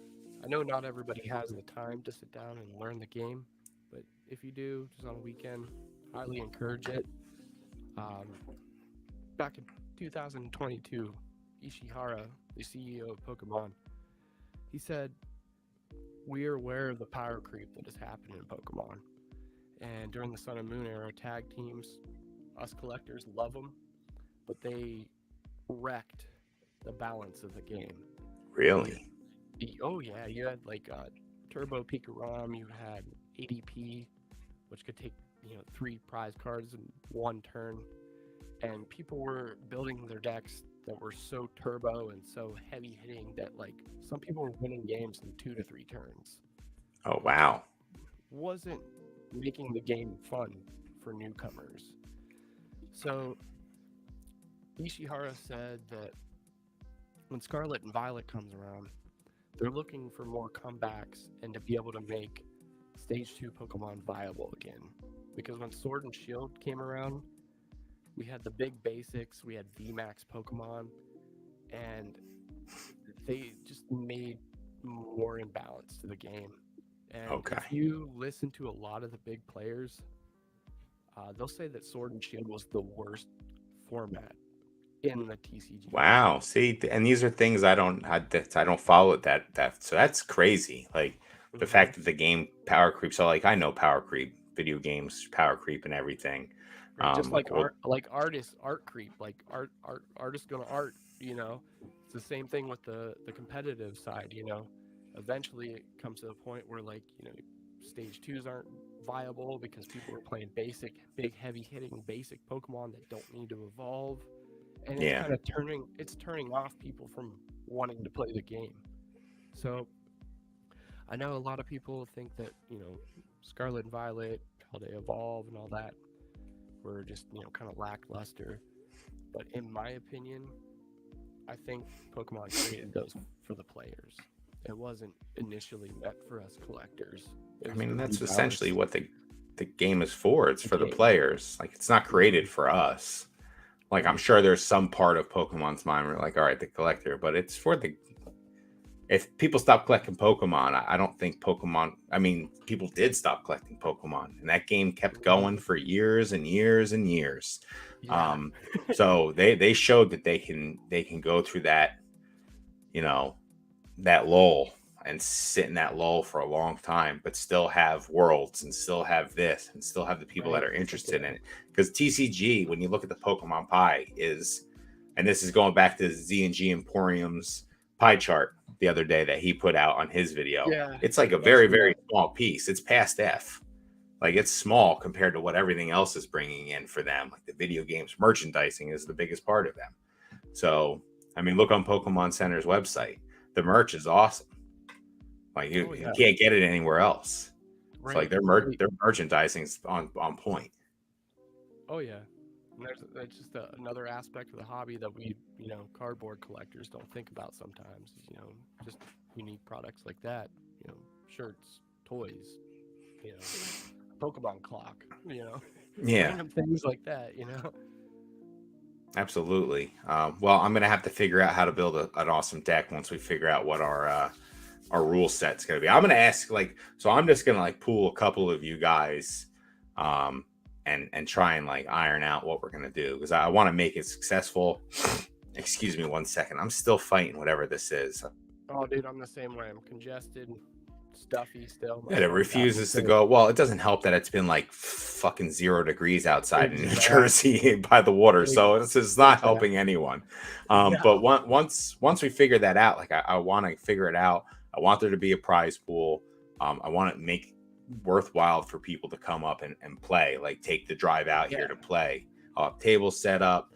I know not everybody has the time to sit down and learn the game, but if you do, just on a weekend, highly encourage it. Back in 2022, Ishihara, the CEO of Pokemon, he said, "We are aware of the power creep that has happened in Pokemon. And during the Sun and Moon era, tag teams, us collectors love them, but they wrecked the balance of the game." Really? Oh yeah, you had like Turbo Pikarom, you had ADP, which could take 3 prize cards in one turn, and people were building their decks that were so turbo and so heavy hitting that like some people were winning games in 2 to 3 turns. Oh Which wow. wasn't making the game fun for newcomers. So Ishihara said that when Scarlet and Violet comes around, they're looking for more comebacks and to be able to make Stage 2 Pokemon viable again. Because when Sword and Shield came around, we had the big basics, we had VMAX Pokemon, and they just made more imbalance to the game. And Okay. if you listen to a lot of the big players, they'll say that Sword and Shield was the worst format in the TCG. Wow. See, and these are things I don't follow it that so that's crazy. Like the Mm-hmm. fact that the game power creep. So like I know power creep, video games power creep and everything. Right, just Like like well, art creep, like artists gonna art. It's the same thing with the competitive side. Eventually it comes to the point where like stage twos aren't viable because people are playing basic, big, heavy hitting basic Pokemon that don't need to evolve, and it's yeah. kind of turning off people from wanting to play the game. So I know a lot of people think that Scarlet and Violet, how they evolve and all that were just kind of lackluster. But in my opinion, I think Pokemon created those for the players. It wasn't initially meant for us collectors. It I was to mean, that's essentially rebalance what the game is for. It's the for the game. players. Like it's not created Mhm. for us. Like I'm Right. sure there's some part of Pokemon's mind where like, all right, the collector, but it's for the if people stop collecting Pokemon, I don't think Pokemon. I mean, people did stop collecting Pokemon, and that game kept going Mhm. for years and years and years. Yeah. Um, so they showed that they can go through that, you know, that lull and sit in that lull for a long time, but still have worlds and still have this and still have the people that Right. are interested Yeah. in it. Because TCG, when you look at the Pokemon pie, is and this is going back to Z and G Emporium's pie chart the other day that he put out on his video. Yeah. It's like a I've very, seen very that. small piece. It's past F. Like it's small compared to what everything else is bringing in for them. Like the video games merchandising is the biggest part of them. So, I mean, look on Pokemon Center's website. The merch is awesome. Like Oh you yeah. can't get it anywhere else. So like Right. Right. their merchandising's on point. Oh yeah. And that's just another aspect of the hobby that we, cardboard collectors don't think about sometimes. Just unique products like that. Shirts, toys, Pokemon clock. Yeah, Random things like that. absolutely. Well, I'm gonna have to figure out how to build an awesome deck once we figure out what our rule set's gonna be. I'm gonna ask like so. I'm just gonna like pool a couple of you guys, um, and try and like iron out what we're gonna do because I want to make it successful. Excuse me one second. I'm still fighting whatever this is. Oh, dude, I'm the same way. I'm congested, stuffy still. My Yeah, it throat's acting refuses to crazy. go. Well, it doesn't help that it's been like fucking 0 degrees outside in New Exactly. Jersey by the water, so it's not helping Exactly. anyone. But No. once we figure that out, like I want to figure it out. I want there to be a prize pool. I want to make worthwhile for people to come up and play. Like take the drive out here Yeah. to play. I'll have tables set up.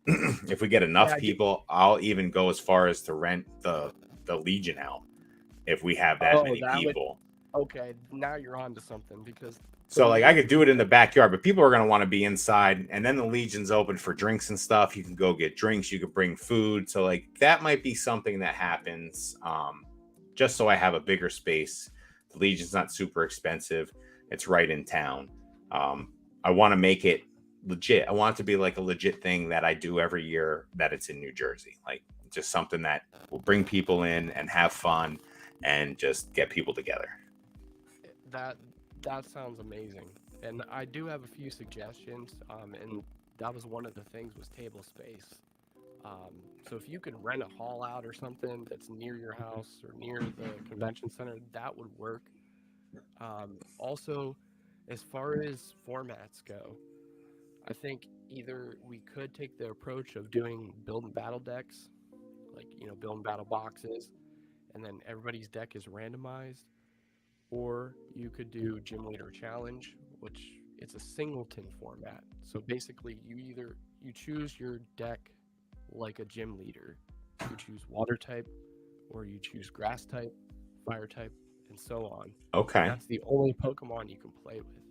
If we get Yeah. enough people, I'll even go as far as to rent the Legion out if we have that Oh, many that would. people. Okay, now you're on to something because the So like I more could do it in the people. backyard, but people are gonna want to be inside, and then the Legion's open for drinks and stuff. You can go get drinks, you could bring food. So like that might be something that happens. Just so I have a bigger space. The Legion's not super expensive. It's right in town. I want to make it legit. I want it to be like a legit thing that I do every year that it's in New Jersey. Like just something that will bring people in and have fun and just get people together. That that sounds amazing, and I do have a few suggestions. And that was one of the things was table space. So if you could rent a hall out or something that's near your house or near the convention center, that would work. Also, as far as formats go, I think either we could take the approach of doing build and battle decks, like build and battle boxes, and then everybody's deck is randomized, or you could do gym leader challenge, which It's a singleton format. So basically, you choose your deck like a gym leader. You choose water type, or you choose grass type, fire type, and so on. And Okay. that's the only Pokemon you can play with.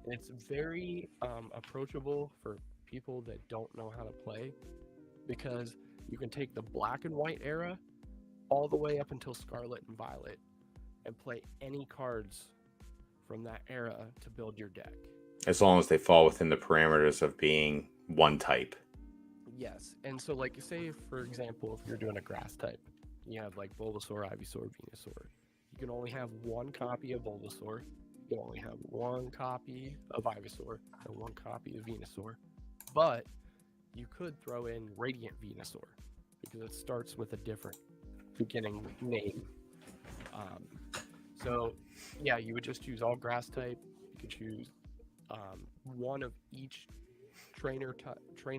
And it's very approachable for people that don't know how to play, because you can take the black and white era all the way up until Scarlet and Violet and play any cards from that era to build your deck. As long as they fall within the parameters of being one type. Yes, and so like say for example, if you're doing a grass type, you have like Bulbasaur, Ivysaur, Venusaur. You can only have one copy of Bulbasaur. You can only have one copy of Ivysaur and one copy of Venusaur. But you could throw in Radiant Venusaur because it starts with a different beginning name. Um, so yeah, you would just choose all grass type. You could choose one of each trainer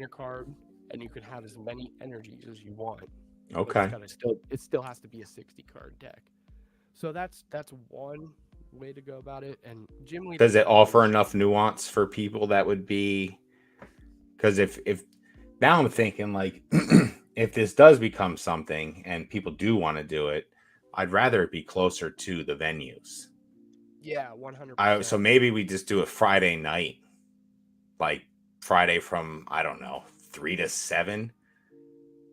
card, and you can have as many energies as you want. But Okay. it still has to be a 60 card deck. So that's one way to go about it. And gym leader Does it cards offer are enough nuance for people that would be? Because if now I'm thinking like, if this does become something and people do want to do it, I'd rather it be closer to the venues. yeah, 100%. So maybe we just do a Friday night, like Friday from, I don't know, 3 to 7,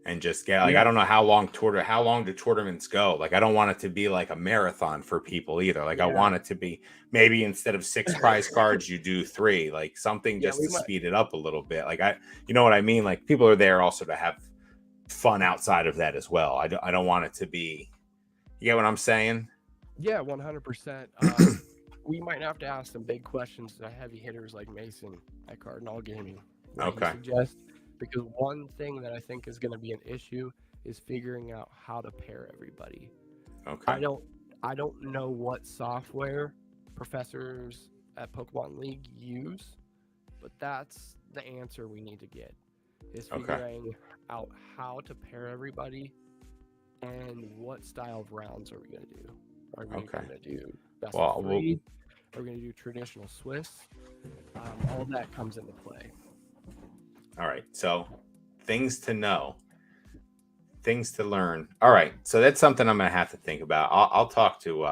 and just get like, I Yeah, don't know how long do tournaments go? Like I don't want it to be like a marathon for people either. Like I yeah, want it to be, maybe instead of 6 prize cards you do 3, like something yeah. just We to might. speed it up a little bit. Like you know what I mean? Like people are there also to have fun outside of that as well. I don't want it to be, you get what I'm saying? Yeah, 100%. We might have to ask some big questions to heavy hitters like Mason at Cardinal Gaming, what he Okay. suggests. Because one thing that I think is going to be an issue is figuring out how to pair everybody. Okay. I don't I don't know what software professors at Pokemon League use, but that's the answer we need to get. Is Okay. figuring out how to pair everybody and what style of rounds are we going to do? Are we Okay. going to do best of Well, we'll 3? Are we going to do traditional Swiss? All that comes into play. all right. So things to know, things to learn. All right. So that's something I'm gonna have to think about. I'll talk to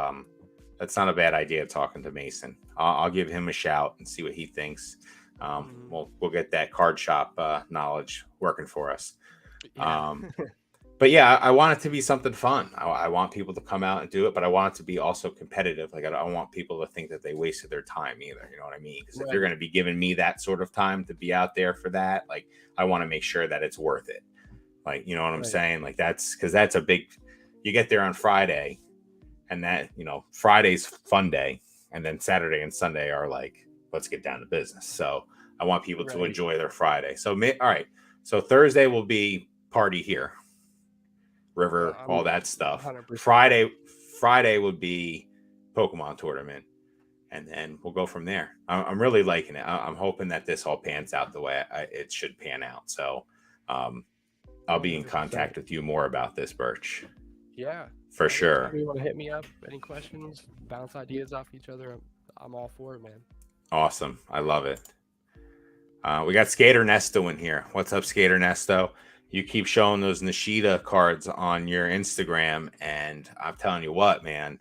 that's not a bad idea talking to Mason. I'll give him a shout and see what he thinks. Mm, We'll get that card shop knowledge working for us. yeah. Um, but yeah, I want it to be something fun. I want people to come out and do it, but I want it to be also competitive. Like I don't want people to think that they wasted their time either. You know what I mean? Because if you're Right. going to be giving me that sort of time to be out there for that, like I want to make sure that it's worth it. Like you know what I'm Right. saying? Like that's because that's a big. You get there on Friday, and that Friday's fun day, and then Saturday and Sunday are like let's get down to business. So I want people to Right. enjoy their Friday. So all right. So Thursday will be party here river, all I'm that stuff. 100%. Friday would be Pokemon tournament, and then we'll go from there. I'm really liking it. I'm hoping that this all pans out the way it should pan out. So um, I'll be in 100%. contact with you more about this, Birch, Yeah. for Anytime sure. you want to hit me up, any questions, bounce ideas off each other, I'm all for it, man. Awesome. I love it. We got Skater Nesto in here. What's up, Skater Nesto? You keep showing those Nishida cards on your Instagram, and I'm telling you what, man,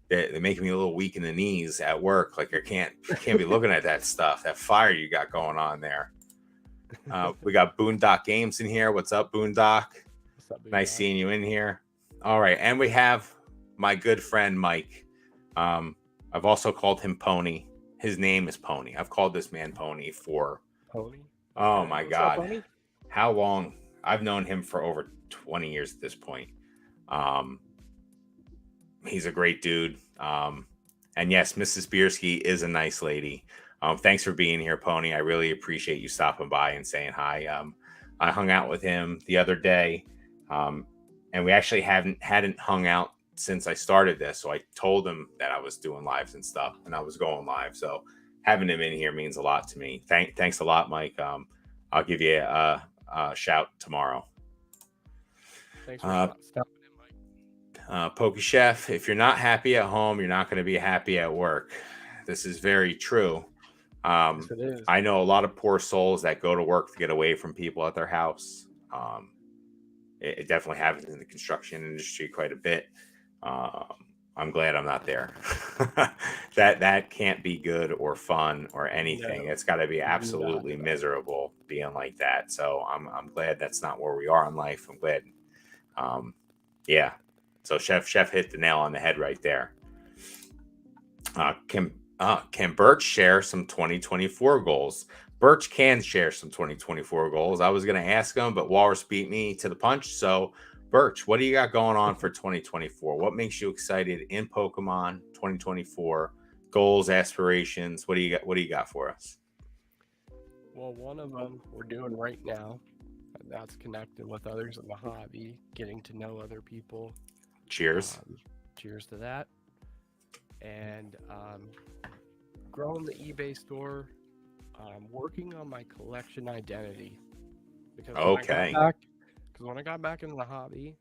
they're making me a little weak in the knees at work. Like I can't be looking at that stuff, that fire you got going on there. We got Boondock Games in here. What's up, Boondock? What's up, big Nice dog? seeing you in here. All right, and we have my good friend Mike. I've also called him Pony. His name is Pony. I've called this man Pony for, Pony. oh Okay. my What's up, God, Pony? how long? I've known him for over 20 years at this point. Um, he's a great dude. And yes, Mrs. Biersky is a nice lady. Thanks for being here, Pony. I really appreciate you stopping by and saying hi. I hung out with him the other day, and we actually hadn't hung out since I started this. So I told him that I was doing lives and stuff, and I was going live. So having him in here means a lot to me. Thanks a lot, Mike. I'll give you a shout tomorrow. Thanks for Uh, stopping in, Mike. Pokey Chef, if you're not happy at home, you're not going to be happy at work. This is very true. Yes, it is. I know a lot of poor souls that go to work to get away from people at their house. It definitely happens in the construction industry quite a bit. I'm glad I'm not there. That can't be good or fun or anything. No, It's got to be not absolutely at all. miserable being like that. So I'm glad that's not where we are in life. I'm glad. Um, yeah. So Chef hit the nail on the head right there. Can Birch share some 2024 goals? Birch can share some 2024 goals. I was going to ask him, but Walrus beat me to the punch. So, Birch, what do you got going on for 2024? What makes you excited in Pokemon 2024? Goals, aspirations. What do you got? What do you got for us? Well, one of them we're doing right now, and that's connecting with others in the hobby, getting to know other people. Cheers. Cheers to that. And growing the eBay store, working on my collection identity. Because Okay. when I got back into the hobby,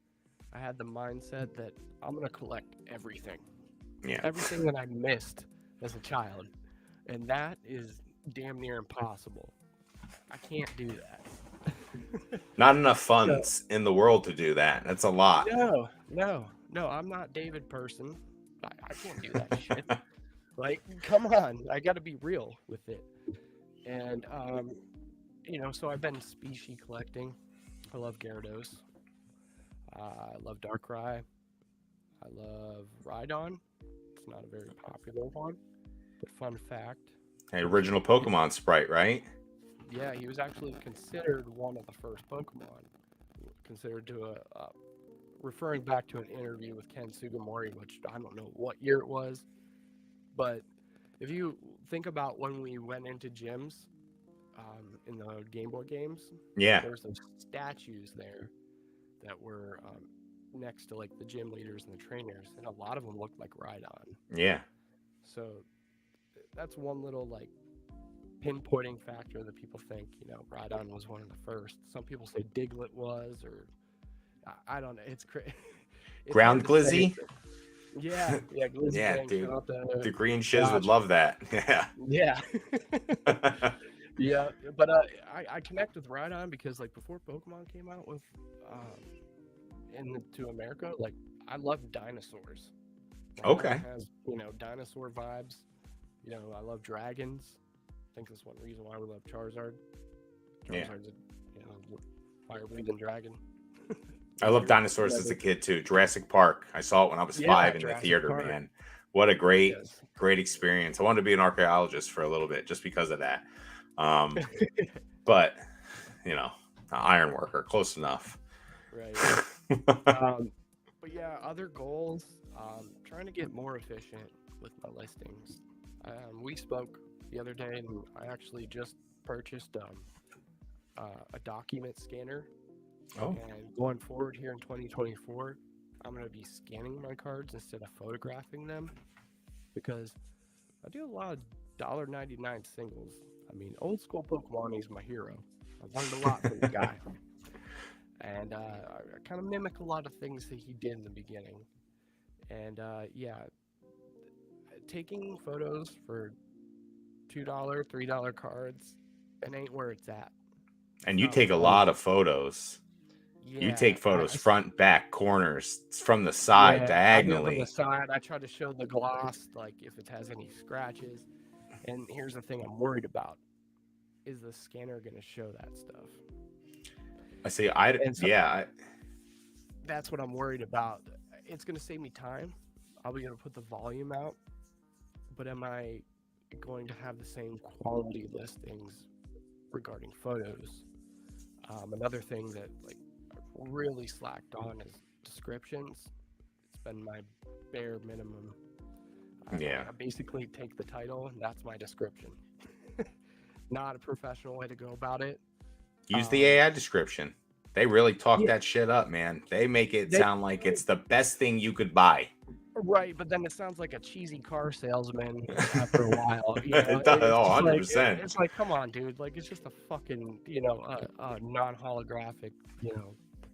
I had the mindset that I'm gonna collect everything. Yeah. Everything that I missed as a child. And that is damn near impossible. I can't do that. Not enough funds in the world to do that. That's a lot. No, I'm not David Person. I can't do that shit. Like, come on, I got to be real with it. And so I've been species collecting. I love Gyarados. I love Darkrai. I love Rhydon. It's not a very popular one, but fun fact. Hey, original Pokemon sprite, right? Yeah, he was actually considered one of the first Pokemon. Considered to referring back to an interview with Ken Sugimori, which I don't know what year it was, but if you think about when we went into gyms in the Game Boy games, Yeah. there were some statues there that were next to like the gym leaders and the trainers, and a lot of them looked like Rhydon. Yeah. So that's one little like pinpointing factor that people think, Rhydon was one of the first. Some people say Diglett was, or I don't know. It's crazy. Ground Glizzy? Yeah, Glizzy. Yeah, Gang. dude. The green shiz Josh. would love that. Yeah. Yeah, but I connect with Rhydon because like before Pokemon came out with to America, like I love dinosaurs. Okay. Has dinosaur vibes. I love dragons. I think that's one reason why we love Charizard. Charizard's a fire breathing dragon. I love dinosaurs as a kid too. Jurassic Park. I saw it when I was 5 in the theater, Park. man. What a great experience. I wanted to be an archaeologist for a little bit just because of that. But iron worker, close enough. Right. But yeah, other goals. Trying to get more efficient with my listings. We spoke the other day, and I actually just purchased a document scanner. Oh. And going forward here in 2024, I'm going to be scanning my cards instead of photographing them, because I do a lot of $1.99 singles. I mean, old school Pokemon is my hero. I learned a lot from the guy. And I kind of mimic a lot of things that he did in the beginning. And taking photos for $2, $3 cards, it ain't where it's at. And you take a lot of photos. Yeah, you take photos front, back, corners, from the side, diagonally. From the side, I try to show the gloss, like if it has any scratches. And here's the thing I'm worried about: is the scanner going to show that stuff? I see. That's what I'm worried about. It's going to save me time. I'll be able to put the volume out, but am I going to have the same quality listings regarding photos? Another thing that really slacked on is descriptions. It's been my bare minimum. I basically take the title and that's my description. Not a professional way to go about it. Use the AI description. They really talk that shit up, man. They make it sound like it's the best thing you could buy. Right, but then it sounds like a cheesy car salesman after a while. It does, 100%. It's like, come on, dude. Like, it's just a fucking, non-holographic,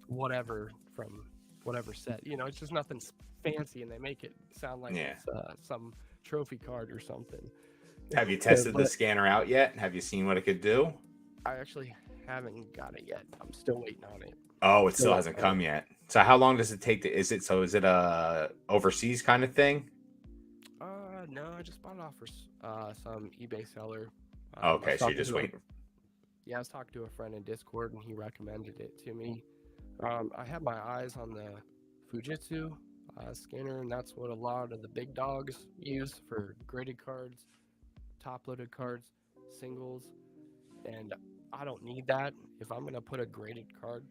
whatever from whatever set. It's just nothing fancy, and they make it sound like it's some trophy card or something. Have you tested the But scanner out yet? Have you seen what it could do? I actually haven't got it yet. I'm still waiting on it. Oh, it Still still waiting hasn't on it. come yet. So how long does it take to, is it a overseas kind of thing? No, I just bought it off for some eBay seller. I Okay, was so you're talking just to a waiting. Yeah, I was talking to a friend in Discord, and he recommended it to me. I had my eyes on the Fujitsu scanner, and that's what a lot of the big dogs use for graded cards, top-loaded cards, singles, and I don't need that. If I'm gonna put a graded card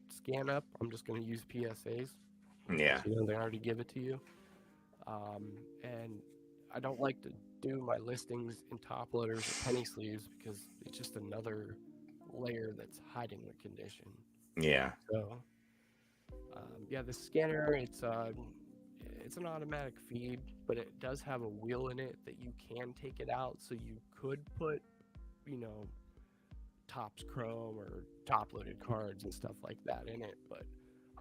scan up, I'm just gonna use PSAs Yeah. because they already give it to you. And I don't like to do my listings in top loaders or penny sleeves because it's just another layer that's hiding the condition. Yeah. So yeah, the scanner it's an automatic feed, but it does have a wheel in it that you can take it out, so you could put you know tops chrome or top loaded cards and stuff like that in it. But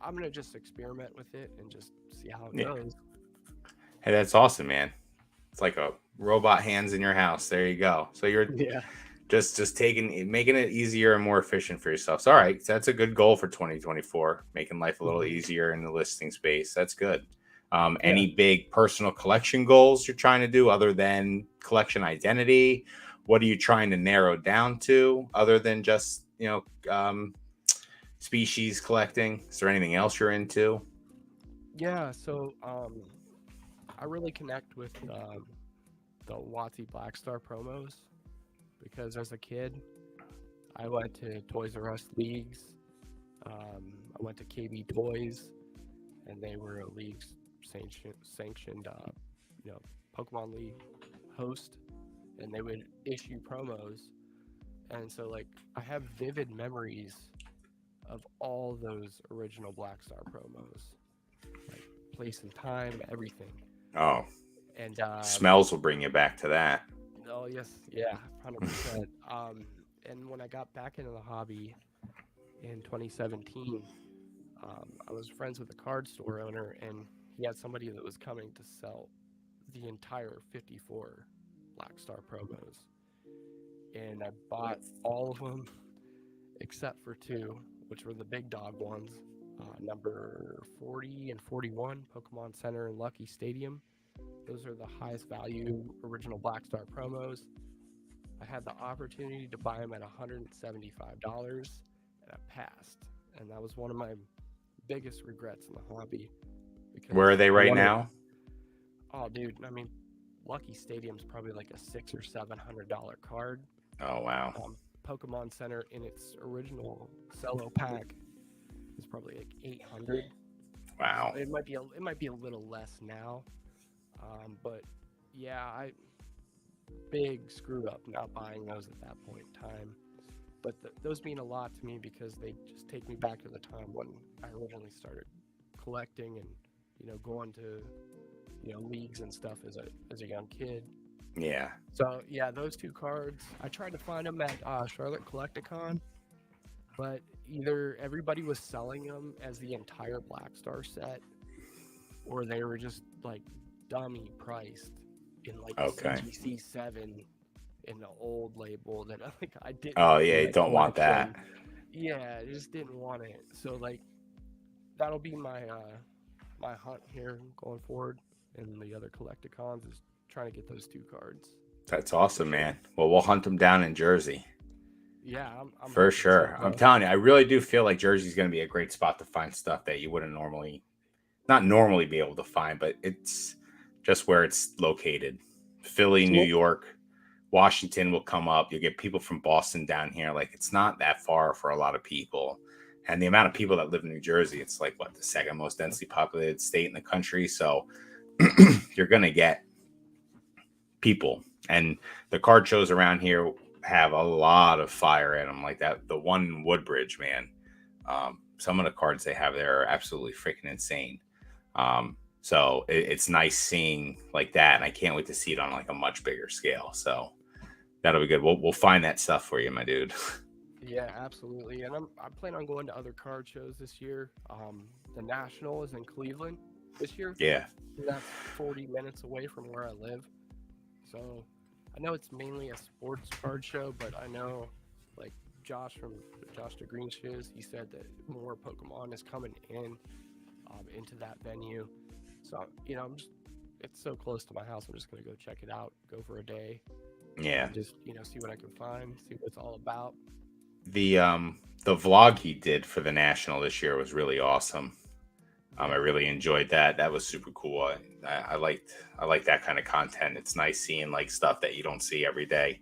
I'm gonna just experiment with it and just see how it Yeah. goes. Hey, that's awesome, man. It's like a robot hands in your house. There you go. So you're Yeah. just making it easier and more efficient for yourself. So, all right, so that's a good goal for 2024, making life a little Mhm. easier in the listing space. That's good. Yeah. Any big personal collection goals you're trying to do other than collection identity? What are you trying to narrow down to other than just, species collecting? Is there anything else you're into? Yeah, so I really connect with the WotC Black Star promos because as a kid, I went to Toys R Us leagues. I went to KB Toys, and they were a league sanctioned, Pokemon League host, and they would issue promos. And so, like, I have vivid memories of all those original Black Star promos, like place and time, everything. Oh, And smells will bring you back to that. oh yes, yeah, 100%. And when I got back into the hobby in 2017, I was friends with a card store owner, and he had somebody that was coming to sell the entire 54 Black Star promos, and I bought all of them except for two, which were the big dog ones, number 40 and 41, Pokemon Center and Lucky Stadium. Those are the highest value original Black Star promos. I had the opportunity to buy them at $175, and I passed. And that was one of my biggest regrets in the hobby Where are because they I right wanted. now? Oh, dude, I mean, Lucky Stadium's probably like a $600 or $700 card. Oh, wow. Pokemon Center in its original cello pack is probably like 800. Wow. It might be a little less now, but yeah, I big screw up not buying those at that point in time. But those mean a lot to me because they just take me back to the time when I originally started collecting and going to leagues and stuff as a young kid. Yeah. So yeah, those two cards. I tried to find them at Charlotte Collecticon, but either everybody was selling them as the entire Black Star set, or they were just like dummy priced in like a Okay. CGC7 in the old label that I didn't Oh, want yeah, in you my don't want collection. that. Yeah, I just didn't want it. So like that'll be my hunt here going forward, and the other Collecticons is trying to get those two cards That's for awesome, sure. man. Well, we'll hunt them down in Jersey Yeah, I'm for hoping so, sure. I'm bro. telling you, I really do feel like Jersey's going to be a great spot to find stuff that you wouldn't not normally be able to find, but it's just where it's located. Philly, So New what? York, Washington will come up. You'll get people from Boston down here. Like, it's not that far for a lot of people. And the amount of people that live in New Jersey, it's like what, the second most densely populated state in the country. So you're going to get people. And the card shows around here have a lot of fire in them. Like that, the one in Woodbridge, man. Some of the cards they have there are absolutely freaking insane. So it's nice seeing like that, and I can't wait to see it on like a much bigger scale. So that'll be good. We'll find that stuff for you, my dude. Yeah, absolutely. And I plan on going to other card shows this year. The National is in Cleveland this year. Yeah. And that's 40 minutes away from where I live. So I know it's mainly a sports card show, but I know like Josh from Josh the Green Shoes, he said that more Pokemon is coming in into that venue. So I'm just it's so close to my house. I'm just gonna go check it out, go for a day, Yeah. and just see what I can find, see what it's all about. The vlog he did for the national this year was really awesome. I Yeah, really enjoyed that. That was super cool. I like that kind of content. It's nice seeing like stuff that you don't see every day.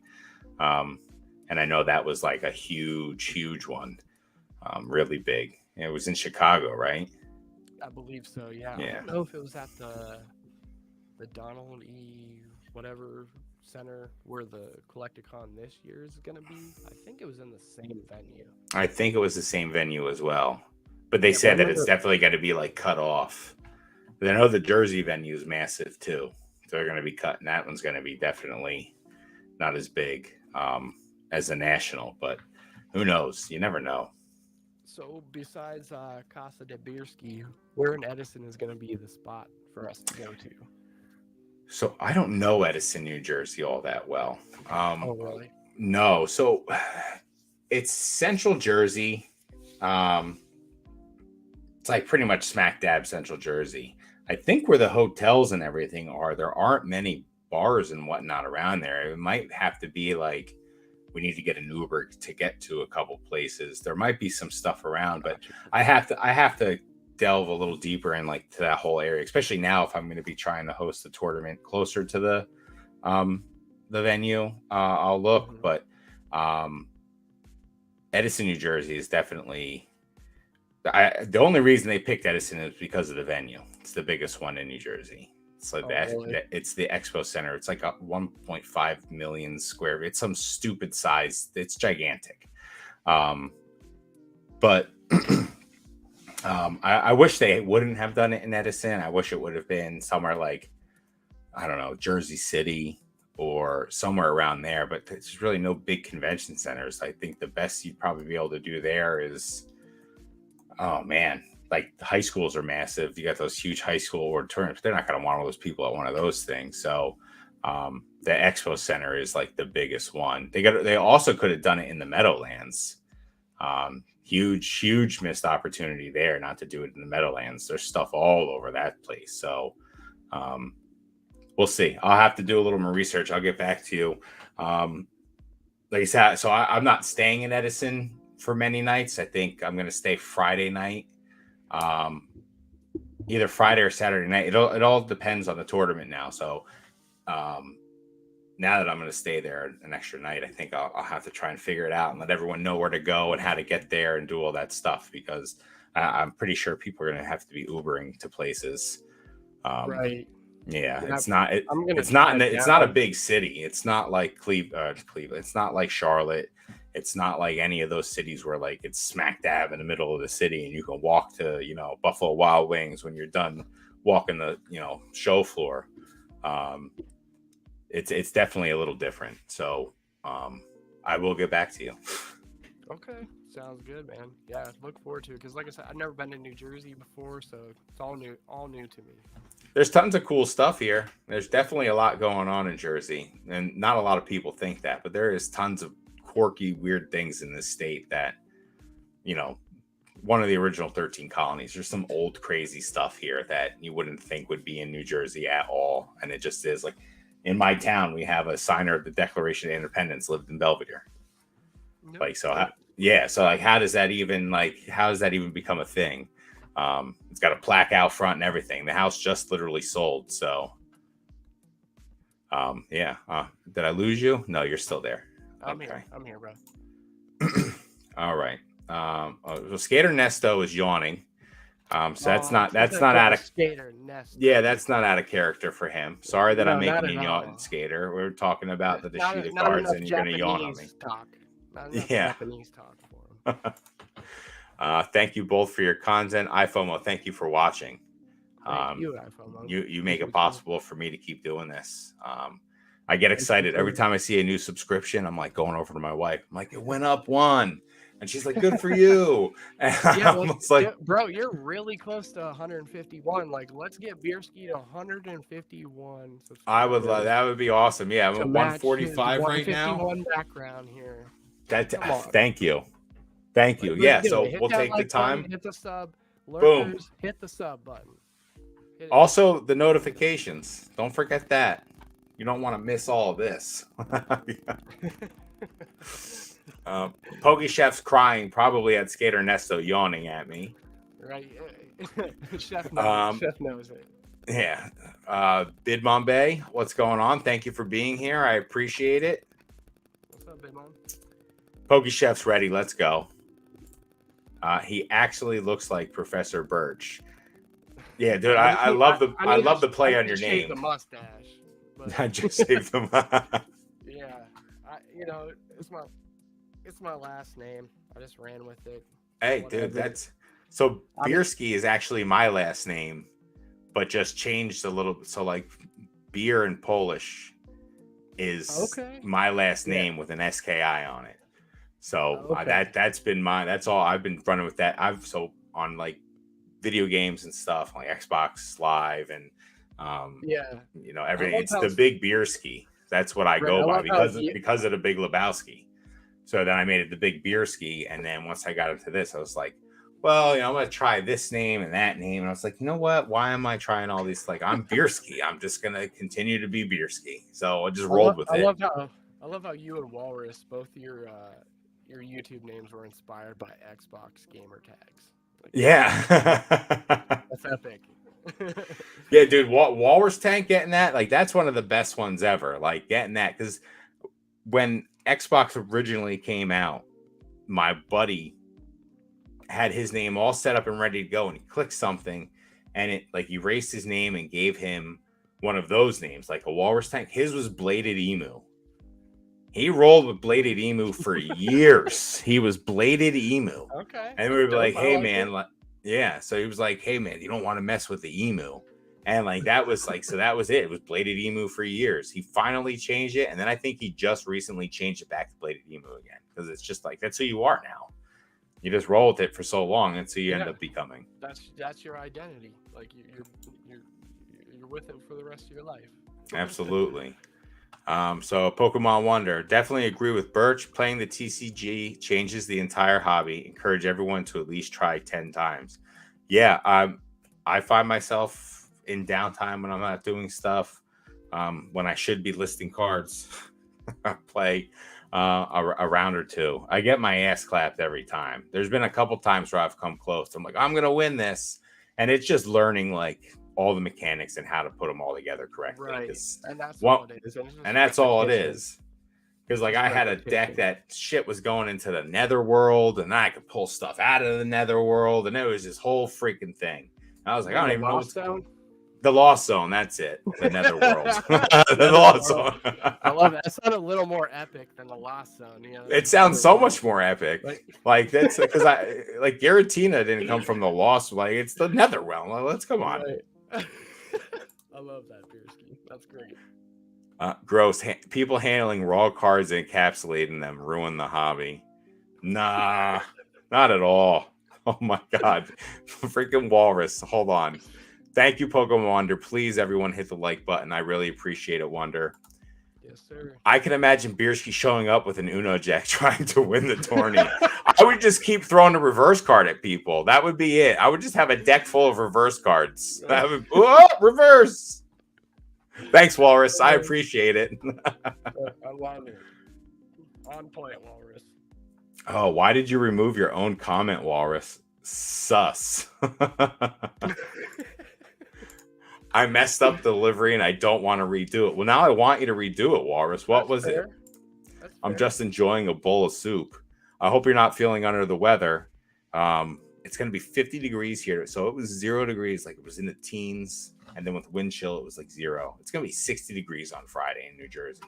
Um, and I know that was like a huge one, really big. It was in Chicago, right? I believe so. Yeah, I Yeah, don't know if it was at the Donald E. whatever center where the Collecticon this year is gonna be. I think it was in the same venue. I think it was the same venue as well. But they Yeah, but I said that it's remember. definitely got to be like cut off. But I know the Jersey venue is massive too. So they're going to be cutting. That one's going to be definitely not as big as the national, but who knows? You never know. So besides Casa de Bierski, where in Edison is going to be the spot for us to go to? So I don't know Edison, New Jersey all that well. Oh, really? No. So it's Central Jersey. Um, it's like pretty much smack dab Central Jersey. I think where the hotels and everything are, there aren't many bars and whatnot around there. It might have to be like we need to get an Uber to get to a couple places. There might be some stuff around, but Gotcha. I have to delve a little deeper in like to that whole area, especially now if I'm going to be trying to host a tournament closer to the venue. I'll look, Hmm. but um, Edison, New Jersey is definitely the only reason they picked Edison is because of the venue. It's the biggest one in New Jersey. It's like Oh, really? it's the Expo Center. It's like a 1.5 million square. It's some stupid size. It's gigantic. Um, but I wish they wouldn't have done it in Edison. I wish it would have been somewhere like I don't know, Jersey City or somewhere around there. But there's really no big convention centers. I think the best you'd probably be able to do there is oh man, like the high schools are massive. You got those huge high school auditoriums. They're not going to want all those people at one of those things. So the Expo Center is like the biggest one. They also could have done it in the Meadowlands. Huge missed opportunity there not to do it in the Meadowlands. There's stuff all over that place. So um, we'll see. I'll have to do a little more research. I'll get back to you. Like I said, so I'm not staying in Edison for many nights. I think I'm going to stay Friday night, um, either Friday or Saturday night. It all depends on the tournament now. So um, now that I'm going to stay there an extra night, I think I'll have to try and figure it out and let everyone know where to go and how to get there and do all that stuff because I'm pretty sure people are going to have to be Ubering to places. Um, Right. yeah, Yeah, I'm gonna it's not drive it's not a down. big city. It's not like Cleveland. It's not like Charlotte. It's not like any of those cities where like it's smack dab in the middle of the city and you can walk to, Buffalo Wild Wings when you're done walking the, show floor. Um, it's definitely a little different. So, I will get back to you. Okay, sounds good, man. Yeah, look forward to it because, like I said, I've never been to New Jersey before, so it's all new to me. There's tons of cool stuff here. There's definitely a lot going on in Jersey, and not a lot of people think that, but there is tons of quirky, weird things in this state that, you know, one of the original 13 colonies. There's some old crazy stuff here that you wouldn't think would be in New Jersey at all, and it just is. Like in my town, we have a signer of the Declaration of Independence lived in Belvedere. No Like so, shit. yeah. So like, how does that even become a thing? It's got a plaque out front and everything. The house just literally sold. So, yeah. Did I lose you? No, you're still there. I'm Okay. here. I'm here, bro. All right. So Skater Nesto is yawning. So Oh, I thought that's that not said out the of skater nest. yeah, that's not out of character for him. Sorry that I'm No, not making at you yawn, all. Skater. We are talking about the sheet of Not cards enough and you're gonna yawn on me. Japanese talk. Not enough Yeah. Japanese talk for him. Thank you both for your content. iFOMO, thank you for watching. Thank you, iPhone. You make it Appreciate you. possible for me to keep doing this. I get Thank you excited every for time I see a new subscription. I'm like going over to my wife. I'm like, it went up one. And she's like, good for you. And Yeah, I like, was like, bro, you're really close to 151. Like, let's get Beerski to 151 I would love subscribers that. Would be awesome. Yeah, I'm to at match his 145 right now. 151 background here. That Come on. thank you. Thank you. Let's Yeah, do it. so Hit we'll that take the like button, time. hit the sub. Boom. Lurkers, hit the sub button. Hit it. Also, the notifications. Don't forget that. You don't want to miss all of this. Pokey Chef's crying, probably at Skater Nesto, yawning at me. Right. Chef knows. Chef knows it. Yeah. Bid Bombay, what's going on? Thank you for being here. I appreciate it. What's up, Big Mom? Pokey Chef's ready. Let's go. He actually looks like Professor Burch. Yeah, dude, I love the play on your name. The mustache. But... I just saved them. Yeah, it's my last name. I just ran with it. Hey, Whatever. dude, that's so. Bierski is actually my last name, but just changed a little. So like, beer in Polish is my last name with an SKI on it. So that's been mine. That's all I've been running with that. On like video games and stuff like Xbox Live and everything. It's the Big Bierski. That's what I go by because of the Big Lebowski. So then I made it the Big Bierski, and then once I got into this, I was like, well, I'm gonna try this name and that name, and I was like, you know what? Why am I trying all these? Like, I'm Bierski. I'm just gonna continue to be Bierski. So I just rolled with it. I love how you and Walrus, both your YouTube names were inspired by Xbox gamer tags. Like, yeah, that's epic. Yeah, dude, Walrus Tank getting that, like, that's one of the best ones ever. Like, getting that, because when Xbox originally came out, my buddy had his name all set up and ready to go, and he clicked something, and it like erased his name and gave him one of those names, like a Walrus Tank. His was Bladed Emu. He rolled with Bladed Emu for years. He was Bladed Emu. Okay. And we were like, hey, man. Yeah. So he was like, hey, man, you don't want to mess with the emu. And like, that was like, so that was it. It was Bladed Emu for years. He finally changed it. And then I think he just recently changed it back to Bladed Emu again. Because it's just like, that's who you are now. You just roll with it for so long. And so you end up becoming. That's your identity. Like you're with it for the rest of your life. Absolutely. So Pokemon Wonder, definitely agree with Burch. Playing the TCG changes the entire hobby. Encourage everyone to at least try 10 times. Yeah, I find myself in downtime when I'm not doing stuff, when I should be listing cards. I play a round or two. I get my ass clapped every time. There's been a couple times where I've come close. I'm like, I'm gonna win this, and it's just learning like all the mechanics and how to put them all together correctly. Right. And that's all it is. And that's all it is. Because like I had a deck that shit was going into the netherworld, and I could pull stuff out of the netherworld, and it was this whole freaking thing. And I was like, I don't even know what's going on. The Lost Zone, that's it. The netherworld. The Lost Zone. I love it. That sounded a little more epic than the Lost Zone. You know, it sounds so much more epic. Like that's because Giratina didn't come from the Lost. Like it's the netherrealm. Like, let's come on. Right. I love that, Bierski. That's great. Gross. People handling raw cards and encapsulating them ruin the hobby. Nah, not at all. Oh my god. Freaking Walrus. Hold on. Thank you, Pokemon Wonder. Please, everyone, hit the like button. I really appreciate it, Wonder. Yes, sir. I can imagine Bierski showing up with an Uno Jack trying to win the tourney. I would just keep throwing a reverse card at people. That would be it. I would just have a deck full of reverse cards. That would, reverse. Thanks, Walrus. I appreciate it. I love it. On point, Walrus. Oh, why did you remove your own comment, Walrus? Sus. I messed up delivery and I don't want to redo it. Well, now I want you to redo it, Walrus. What was it? I'm just enjoying a bowl of soup. I hope you're not feeling under the weather. It's going to be 50 degrees here. So it was 0 degrees, like it was in the teens. And then with wind chill, it was like 0. It's going to be 60 degrees on Friday in New Jersey.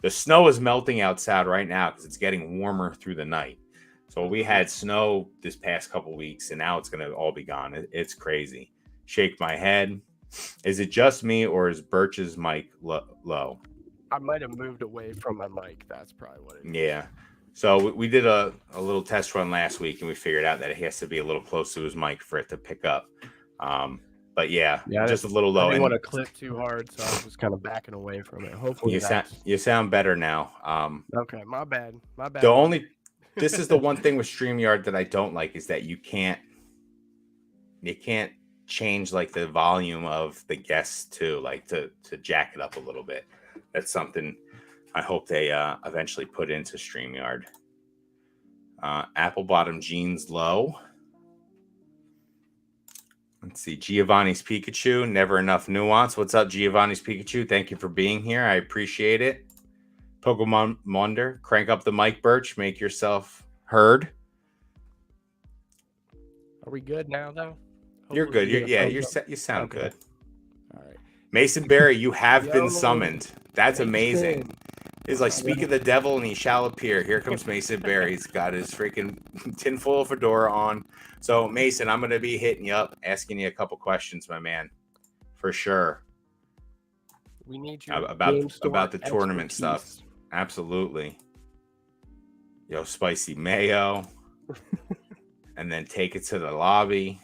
The snow is melting outside right now because it's getting warmer through the night. So we had snow this past couple weeks, and now it's going to all be gone. It's crazy. Shake my head. Is it just me, or is Burch's mic low? I might have moved away from my mic. That's probably what it is. Yeah. So we did a little test run last week, and we figured out that it has to be a little close to his mic for it to pick up. But yeah, just a little I low. didn't want And to clip too hard, so I was kind of backing away from it. Hopefully that's you sound better now. okay. My bad. My bad. The only this is the one thing with StreamYard that I don't like is that you can't change like the volume of the guests too, like to jack it up a little bit. That's something I hope they eventually put into StreamYard. Apple bottom jeans low. Let's see. Giovanni's Pikachu. Never enough nuance. What's up, Giovanni's Pikachu? Thank you for being here. I appreciate it. Pokemon Wonder. Crank up the mic, Birch. Make yourself heard. Are we good now, though? You're good. You sound okay. Good. All right. Mason Berry, you have been summoned. That's amazing. He's like, speak of the devil and he shall appear. Here comes Mason Berry. He's got his freaking tinfoil fedora on. So, Mason, I'm going to be hitting you up, asking you a couple questions, my man. For sure. We need you about the tournament stuff. Absolutely. Yo, spicy mayo. And then take it to the lobby.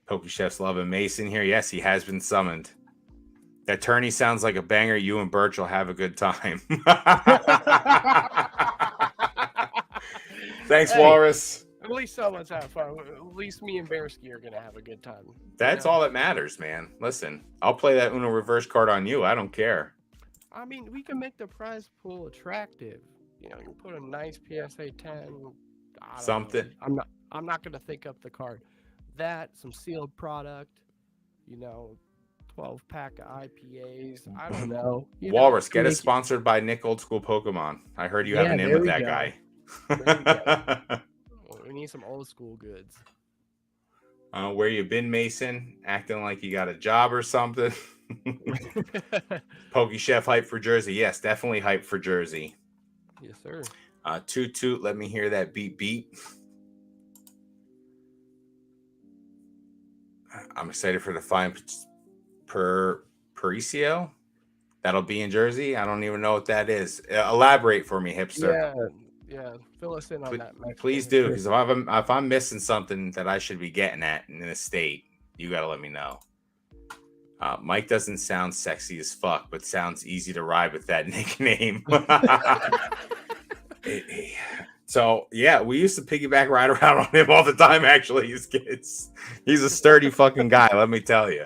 PokeChef's loving Mason here. Yes, he has been summoned. That tourney sounds like a banger. You and Birch will have a good time. Thanks, hey, Walrus. At least someone's having fun. At least me and Bearsky are going to have a good time. That's all that matters, man. Listen, I'll play that Uno reverse card on you. I don't care. I mean, we can make the prize pool attractive. You know, you can put a nice PSA 10. Something. Know. I'm not going to think up the card. That, some sealed product, 12-pack of IPAs. I don't know. Walrus, get us sponsored by Nick Old School Pokemon. I heard you have an in with that guy. We need some old school goods. Where you been, Mason? Acting like you got a job or something? PokeChef hype for Jersey. Yes, definitely hype for Jersey. Yes, sir. Toot toot. Let me hear that beep beep. I'm excited for the fine Paricio. That'll be in Jersey. I don't even know what that is. Elaborate for me, hipster. Yeah. Fill us in on that. Please do, because if I'm missing something that I should be getting at in the state, you got to let me know. Mike doesn't sound sexy as fuck, but sounds easy to ride with that nickname. So, yeah, we used to piggyback ride around on him all the time, actually, as kids. He's a sturdy fucking guy, let me tell you.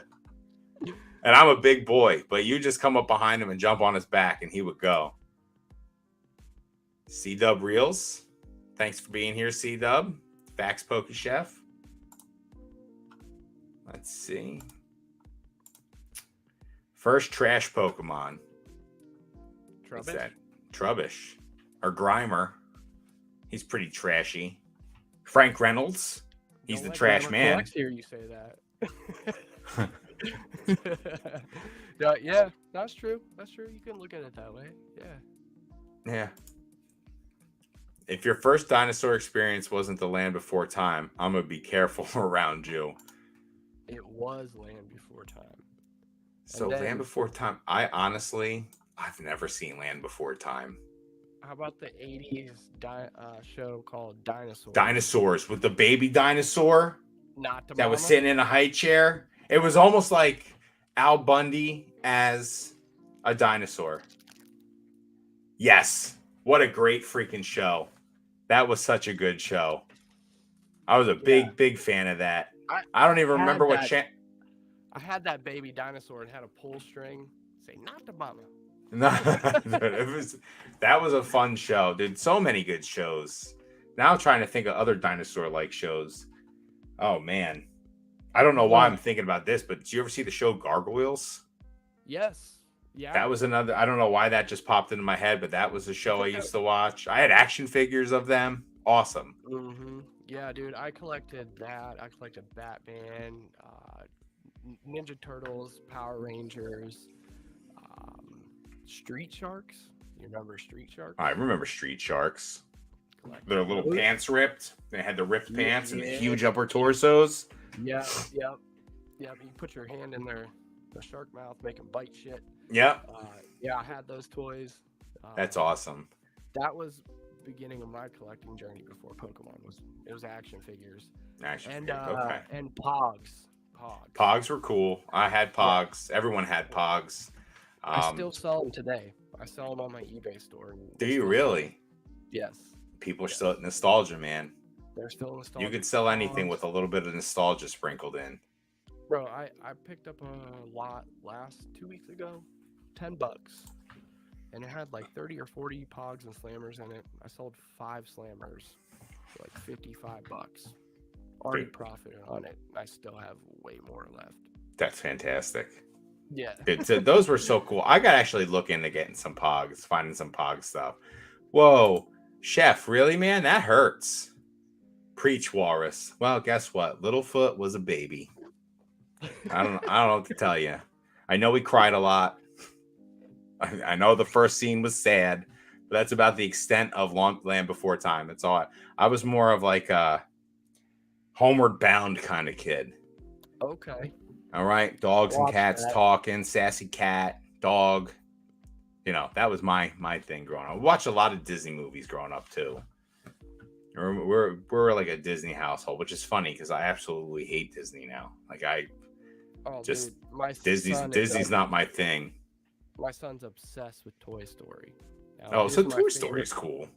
And I'm a big boy, but you just come up behind him and jump on his back, and he would go. C-Dub Reels. Thanks for being here, C-Dub. Fax PokeChef. Let's see. First trash Pokemon. Trubbish. Or Grimer. He's pretty trashy. Frank Reynolds. He's the trash man. Hear you say that. Yeah, that's true. That's true. You can look at it that way. Yeah. If your first dinosaur experience wasn't the Land Before Time, I'm going to be careful around you. It was Land Before Time. So Land Before Time, I've never seen Land Before Time. How about the 80s show called Dinosaurs? Dinosaurs with the baby dinosaur that was sitting in a high chair. It was almost like Al Bundy as a dinosaur. Yes. What a great freaking show. That was such a good show. I was a big fan of that. I don't even remember what channel. I had that baby dinosaur and had a pull string. Say, not the mama. No, that was a fun show, dude. So many good shows. Now I'm trying to think of other dinosaur-like shows. Oh man, I don't know why I'm thinking about this, but did you ever see the show Gargoyles? Yes. Yeah. That was another. I don't know why that just popped into my head, but that was a show I used to watch. I had action figures of them. Awesome. Mm-hmm. Yeah, dude. I collected that. I collected Batman, Ninja Turtles, Power Rangers. Street Sharks? You remember Street Sharks? I remember Street Sharks. Their little pants ripped. They had the ripped pants and the huge upper torsos. Yep. You put your hand in the shark mouth, make them bite shit. Yep. Yeah, I had those toys. That's awesome. That was beginning of my collecting journey before Pokemon. It was action figures Action and figures. Okay. and Pogs. Pogs were cool. I had Yeah. Pogs. Everyone had Pogs. I still sell them today. I sell them on my eBay store. And Do they you still sell them. really? Yes. People are Yes. still nostalgia, man. They're still nostalgic. You could sell anything Pogs. with a little bit of nostalgia sprinkled in. Bro, I picked up a lot 2 weeks ago, $10, and it had like 30 or 40 Pogs and Slammers in it. I sold 5 Slammers for like $55. Already Dude. profited on it. I still have way more left. That's fantastic. Yeah. Dude, so those were so cool. I got to actually look into getting some Pogs, finding some Pog stuff. Whoa, Chef, really, man? That hurts. Preach, Walrus. Well, guess what? Littlefoot was a baby. I don't know what to tell you. I know he cried a lot. I know the first scene was sad, but that's about the extent of Land Before Time. That's all. I was more of like a homeward bound kind of kid. Okay. All right, dogs and Watch cats that. talking, sassy cat, dog. You know, that was my thing growing up. I watched a lot of Disney movies growing up too. We're like a Disney household, which is funny because I absolutely hate Disney now. Like Dude, my Disney's not my thing. My son's obsessed with Toy Story. Now, Oh, it so is my Toy Story is favorite- cool.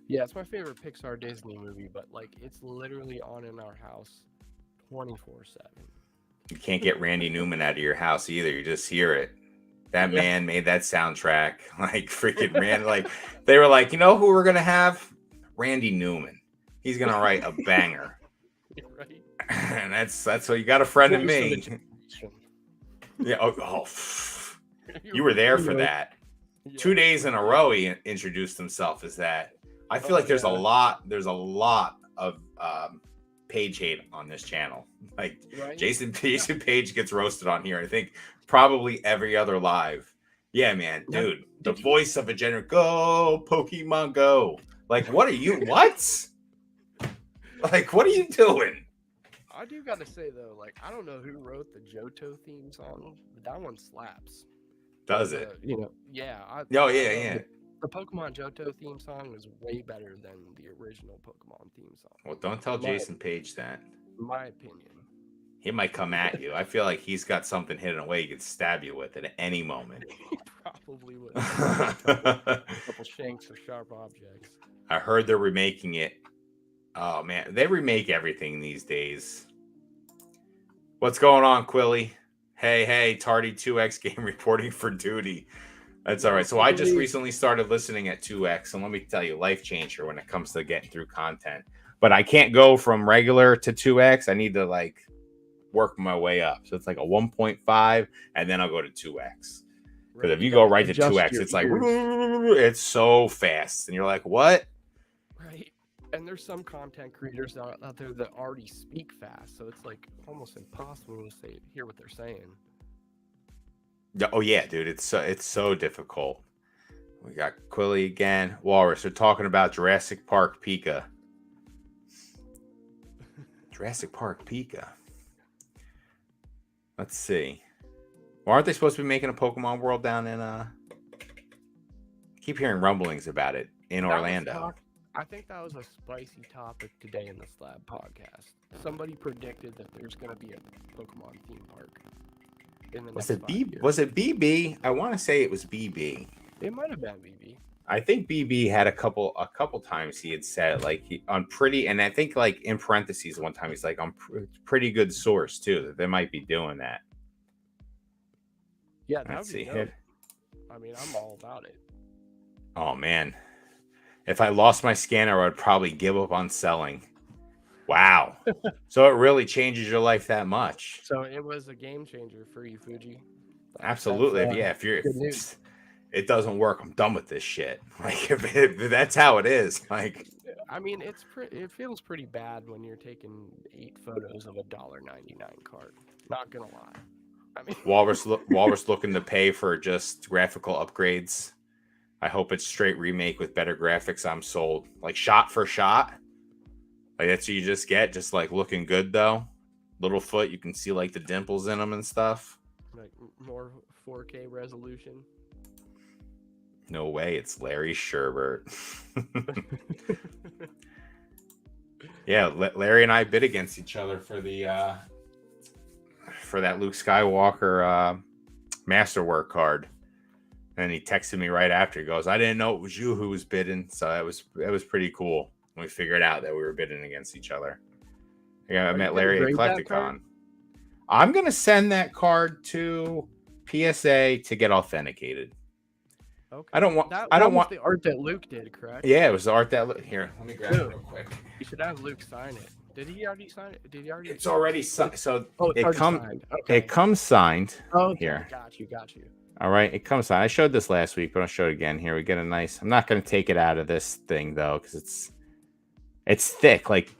Yeah, it's my favorite Pixar Disney movie, but like it's literally on in our house 24/7. You can't get Randy Newman out of your house either. You just hear it. That man made that soundtrack. Like freaking Randy. Like they were like, you know who we're gonna have? Randy Newman. He's gonna write a banger. Right? And that's what you got a friend in me. Yeah. Oh, you were there for that. Yeah. 2 days in a row, he introduced himself as that. I feel like there's a lot of page hate on this channel. Like Right? Jason Page gets roasted on here. I think probably every other live. Yeah, man, dude, the voice of a general. Go Pokemon, go! Like, what are you? What? Like, what are you doing? I do gotta say though, like I don't know who wrote the Johto theme song, but that one slaps. Does it? Yeah. Yeah. The Pokemon Johto theme song is way better than the original Pokemon theme song. Well, don't tell Jason Page that. In my opinion. He might come at you. I feel like he's got something hidden away he could stab you with at any moment. He probably would. A couple shanks of sharp objects. I heard they're remaking it. Oh man, they remake everything these days. What's going on, Quilly? Hey, Tardy 2X game reporting for duty. That's all right. So I just recently started listening at 2X, and let me tell you, life changer when it comes to getting through content. But I can't go from regular to 2X. I need to like work my way up. So it's like a 1.5, and then I'll go to 2X. Because if you go right to 2X, it's like it's so fast, and you're like, what? Right. And there's some content creators out there that already speak fast, so it's like almost impossible to hear what they're saying. Oh yeah, dude, it's so difficult. We got Quilly again. Walrus, they're talking about Jurassic Park Pika. Jurassic Park Pika. Let's see. Well, aren't they supposed to be making a Pokemon world down in keep hearing rumblings about it in Orlando. I think that was a spicy topic today in the Slab podcast. Somebody predicted that there's going to be a Pokemon theme park in the next 5 years. Was it BB? I want to say it was BB. It might have been BB. I think BB had a couple times he had said like on pretty, and I think like in parentheses one time he's like on pretty good source too that they might be doing that. Yeah, that would be dope. I mean, I'm all about it. Oh man, if I lost my scanner, I would probably give up on selling. Wow. So it really changes your life that much. So it was a game changer for you, Fuji. Absolutely. If it doesn't work, I'm done with this shit. Like if that's how it is. Like I mean, it feels pretty bad when you're taking 8 photos of a $1.99 card. Not gonna lie. I mean, Walrus looking to pay for just graphical upgrades. I hope it's straight remake with better graphics. I'm sold. Like shot for shot. Like that's what you just get, just like looking good though. Littlefoot, you can see like the dimples in them and stuff. Like more 4K resolution. No way, it's Larry Sherbert. Yeah, Larry and I bid against each other for the for that Luke Skywalker Masterwork card. And he texted me right after. He goes, "I didn't know it was you who was bidding." So it was pretty cool when we figured out that we were bidding against each other. Yeah, I met Larry at Collecticon. I'm gonna send that card to PSA to get authenticated. Okay. I don't want. That I don't was want the art that Luke did, correct? Yeah, it was the art that. Here, let me grab it real quick. You should have Luke sign it. Did he already sign it? Did he already? It's already signed. So it comes. Okay. It comes signed. Oh, okay. Here. Got you. All right, it comes signed. I showed this last week, but I'll show it again. Here we get a nice. I'm not going to take it out of this thing though, because it's thick. Like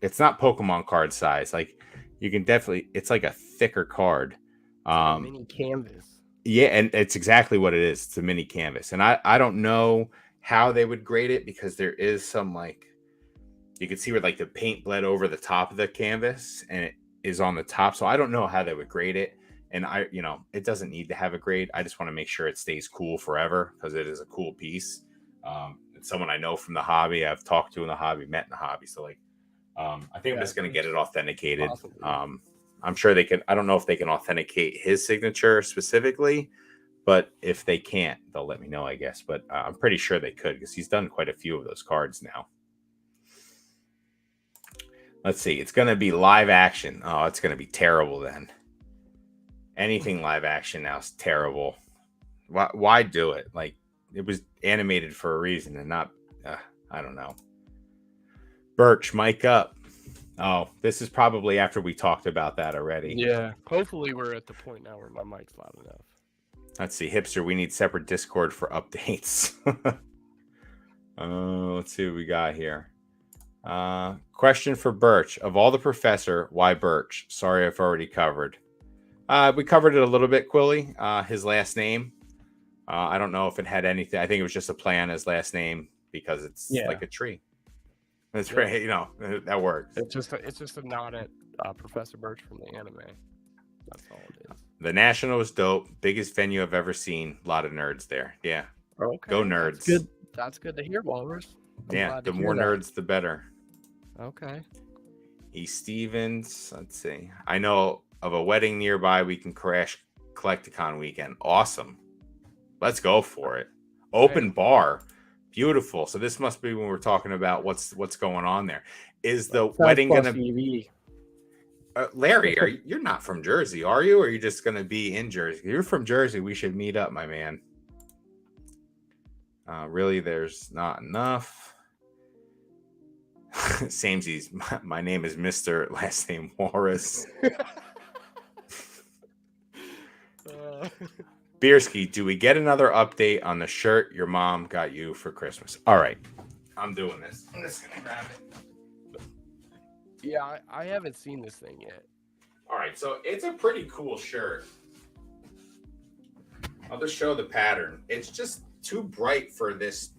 it's not Pokemon card size. Like you can definitely. It's like a thicker card. A mini canvas. Yeah, and it's exactly what it is. It's a mini canvas, and I don't know how they would grade it because there is some like you can see where like the paint bled over the top of the canvas and it is on the top. So I don't know how they would grade it. And it doesn't need to have a grade. I just want to make sure it stays cool forever because it is a cool piece. It's someone I know from the hobby. I've talked to in the hobby, met in the hobby. So like, I think I'm just going to get it authenticated. I'm sure they can. I don't know if they can authenticate his signature specifically, but if they can't, they'll let me know, I guess. But I'm pretty sure they could because he's done quite a few of those cards now. Let's see. It's going to be live action. Oh, it's going to be terrible then. Anything live action now is terrible. Why do it? Like it was animated for a reason and not. I don't know. Burch, mic up. Oh, this is probably after we talked about that already. Yeah. Hopefully we're at the point now where my mic's loud enough. Let's see, hipster. We need separate Discord for updates. Let's see what we got here. Question for Burch. Of all the professor, why Burch? Sorry, I've already covered. We covered it a little bit, Quilly. His last name. I don't know if it had anything. I think it was just a play on his last name because it's like a tree. That's right. That works. It's just a nod at Professor Burch from the anime. That's all it is. The National was dope. Biggest venue I've ever seen. A lot of nerds there. Yeah. Okay. Go nerds. That's good. That's good to hear, Walrus. Yeah. The more nerds, the better. Okay. E. Stevens. Let's see. I know of a wedding nearby. We can crash Collecticon weekend. Awesome. Let's go for it. Open bar. Beautiful. So this must be when we're talking about what's going on there. Is the wedding going to be... Larry, you're not from Jersey, are you? Or are you just going to be in Jersey? You're from Jersey. We should meet up, my man. Really, there's not enough. Samesies. My name is Mr. Last name Morris. Bierski, do we get another update on the shirt your mom got you for Christmas? All right. I'm doing this. I'm just going to grab it. Yeah, I haven't seen this thing yet. All right. So it's a pretty cool shirt. I'll just show the pattern. It's just too bright for this.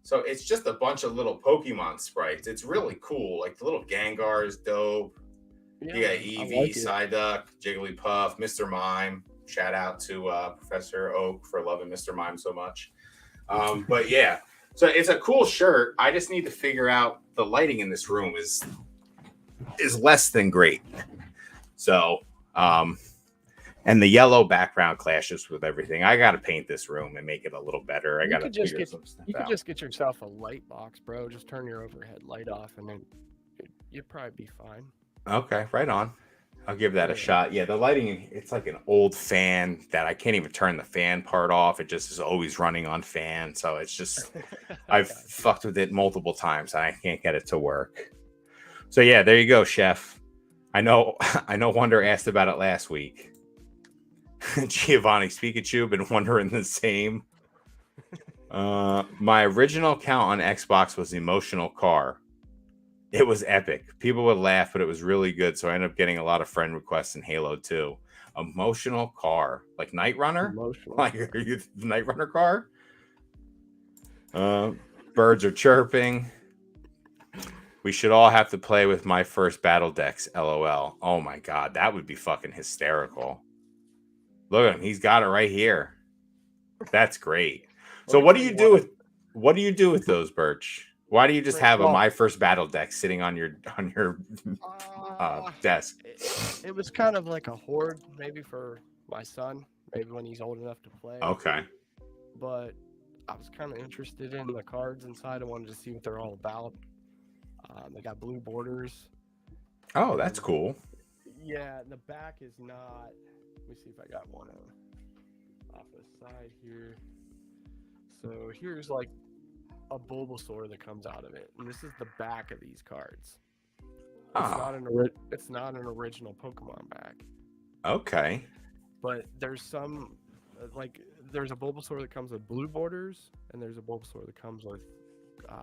So it's just a bunch of little Pokemon sprites. It's really cool. Like the little Gengar is dope. Yeah, you got Eevee, Psyduck, Jigglypuff, Mr. Mime. Shout out to Professor Oak for loving Mr. Mime so much. But yeah, so it's a cool shirt. I just need to figure out the lighting in this room is less than great. So, and the yellow background clashes with everything. I got to paint this room and make it a little better. I got to figure some stuff out. You could just get yourself a light box, bro. Just turn your overhead light off, and then you'd probably be fine. Okay, right on. I'll give that a shot. Yeah, the lighting, it's like an old fan that I can't even turn the fan part off. It just is always running on fan. So it's just, I've fucked with it multiple times. And I can't get it to work. So yeah, there you go, Chef. I know Wonder asked about it last week. Giovanni Pikachu, been wondering the same. My original account on Xbox was Emotional Car. It was epic. People would laugh, but it was really good. So I ended up getting a lot of friend requests in Halo 2. Emotional Car. Like Night Runner? Like, are you the Night Runner car? Birds are chirping. We should all have to play with my first battle decks, LOL. Oh my God, that would be fucking hysterical. Look at him. He's got it right here. That's great. So Let me tell you what. what do you do with those, Birch? Why do you just Right. have a Well, My First Battle deck sitting on your uh, desk? it was kind of like a hoard, maybe for my son, maybe when he's old enough to play. Okay. But I was kind of interested in the cards inside. I wanted to see what they're all about. They got blue borders. Oh, that's And cool. yeah, the back is not. Let me see if I got one off the side here. So here's like a Bulbasaur that comes out of it, and this is the back of these cards. Oh, It's not an original Pokemon back, okay. but there's some like there's a Bulbasaur that comes with blue borders, and there's a Bulbasaur that comes with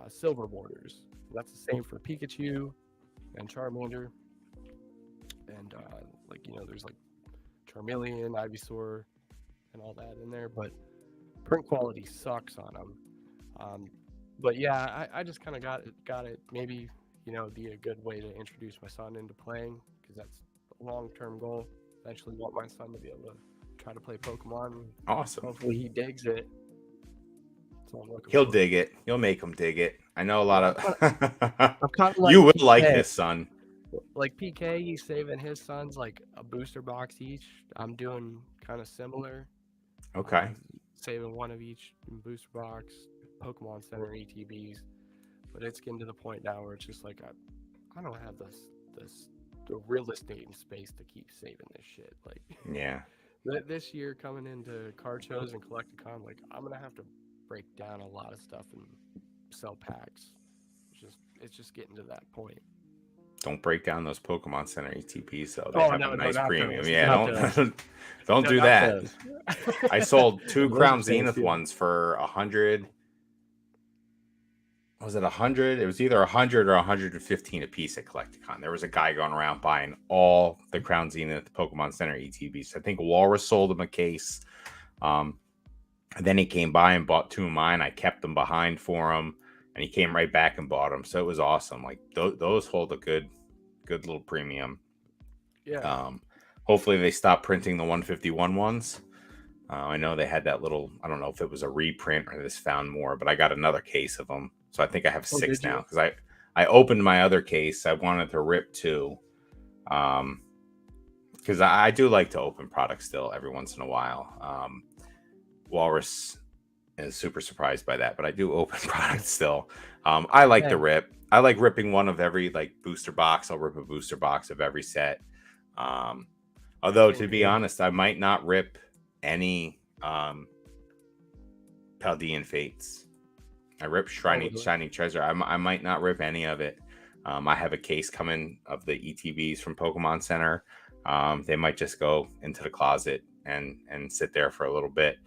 silver borders. That's the same for Pikachu and Charmander, and there's like Charmeleon, Ivysaur, and all that in there. But print quality sucks on them. But yeah, I just kind of got it. Maybe it'd be a good way to introduce my son into playing, because that's a long-term goal. Eventually, want my son to be able to try to play Pokemon. Awesome. Hopefully, he digs it. That's all I'm looking He'll for. dig it. You'll make him dig it. I know a lot of. I'm kind of like You will PK. like this, son. Like PK, he's saving his sons like a booster box each. I'm doing kind of similar. Okay. Saving one of each in booster box, Pokemon Center ETBs. But it's getting to the point now where it's just like I don't have the real estate and space to keep saving this shit. Like Yeah. this year coming into card shows and Collecticon, like I'm gonna have to break down a lot of stuff and sell packs. It's just getting to that point. Don't break down those Pokemon Center ETPs though. They Oh have no, a nice not premium. those, Yeah, not don't those. don't No, do not that. those. I sold 2 Those Crown are Zenith fancy. ones for 100. Was it 100? It was either 100 or 115 a piece at Collecticon. There was a guy going around buying all the Crown Zenith Pokemon Center ETBs. I think Walrus sold him a case. And then he came by and bought 2 of mine. I kept them behind for him, and he came right back and bought them. So it was awesome. Like those hold a good little premium. Yeah. Hopefully they stop printing the 151 ones. I know they had that little, I don't know if it was a reprint or this found more, but I got another case of them. So I think I have 6 now, because I opened my other case. I wanted to rip 2. Because I do like to open products still every once in a while. Walrus is super surprised by that, but I do open products still. I like to rip. I like ripping one of every booster box. I'll rip a booster box of every set. Although to be honest, I might not rip any Paldean Fates. I rip Shining Treasure. I might not rip any of it. I have a case coming of the ETBs from Pokemon Center. They might just go into the closet and sit there for a little bit.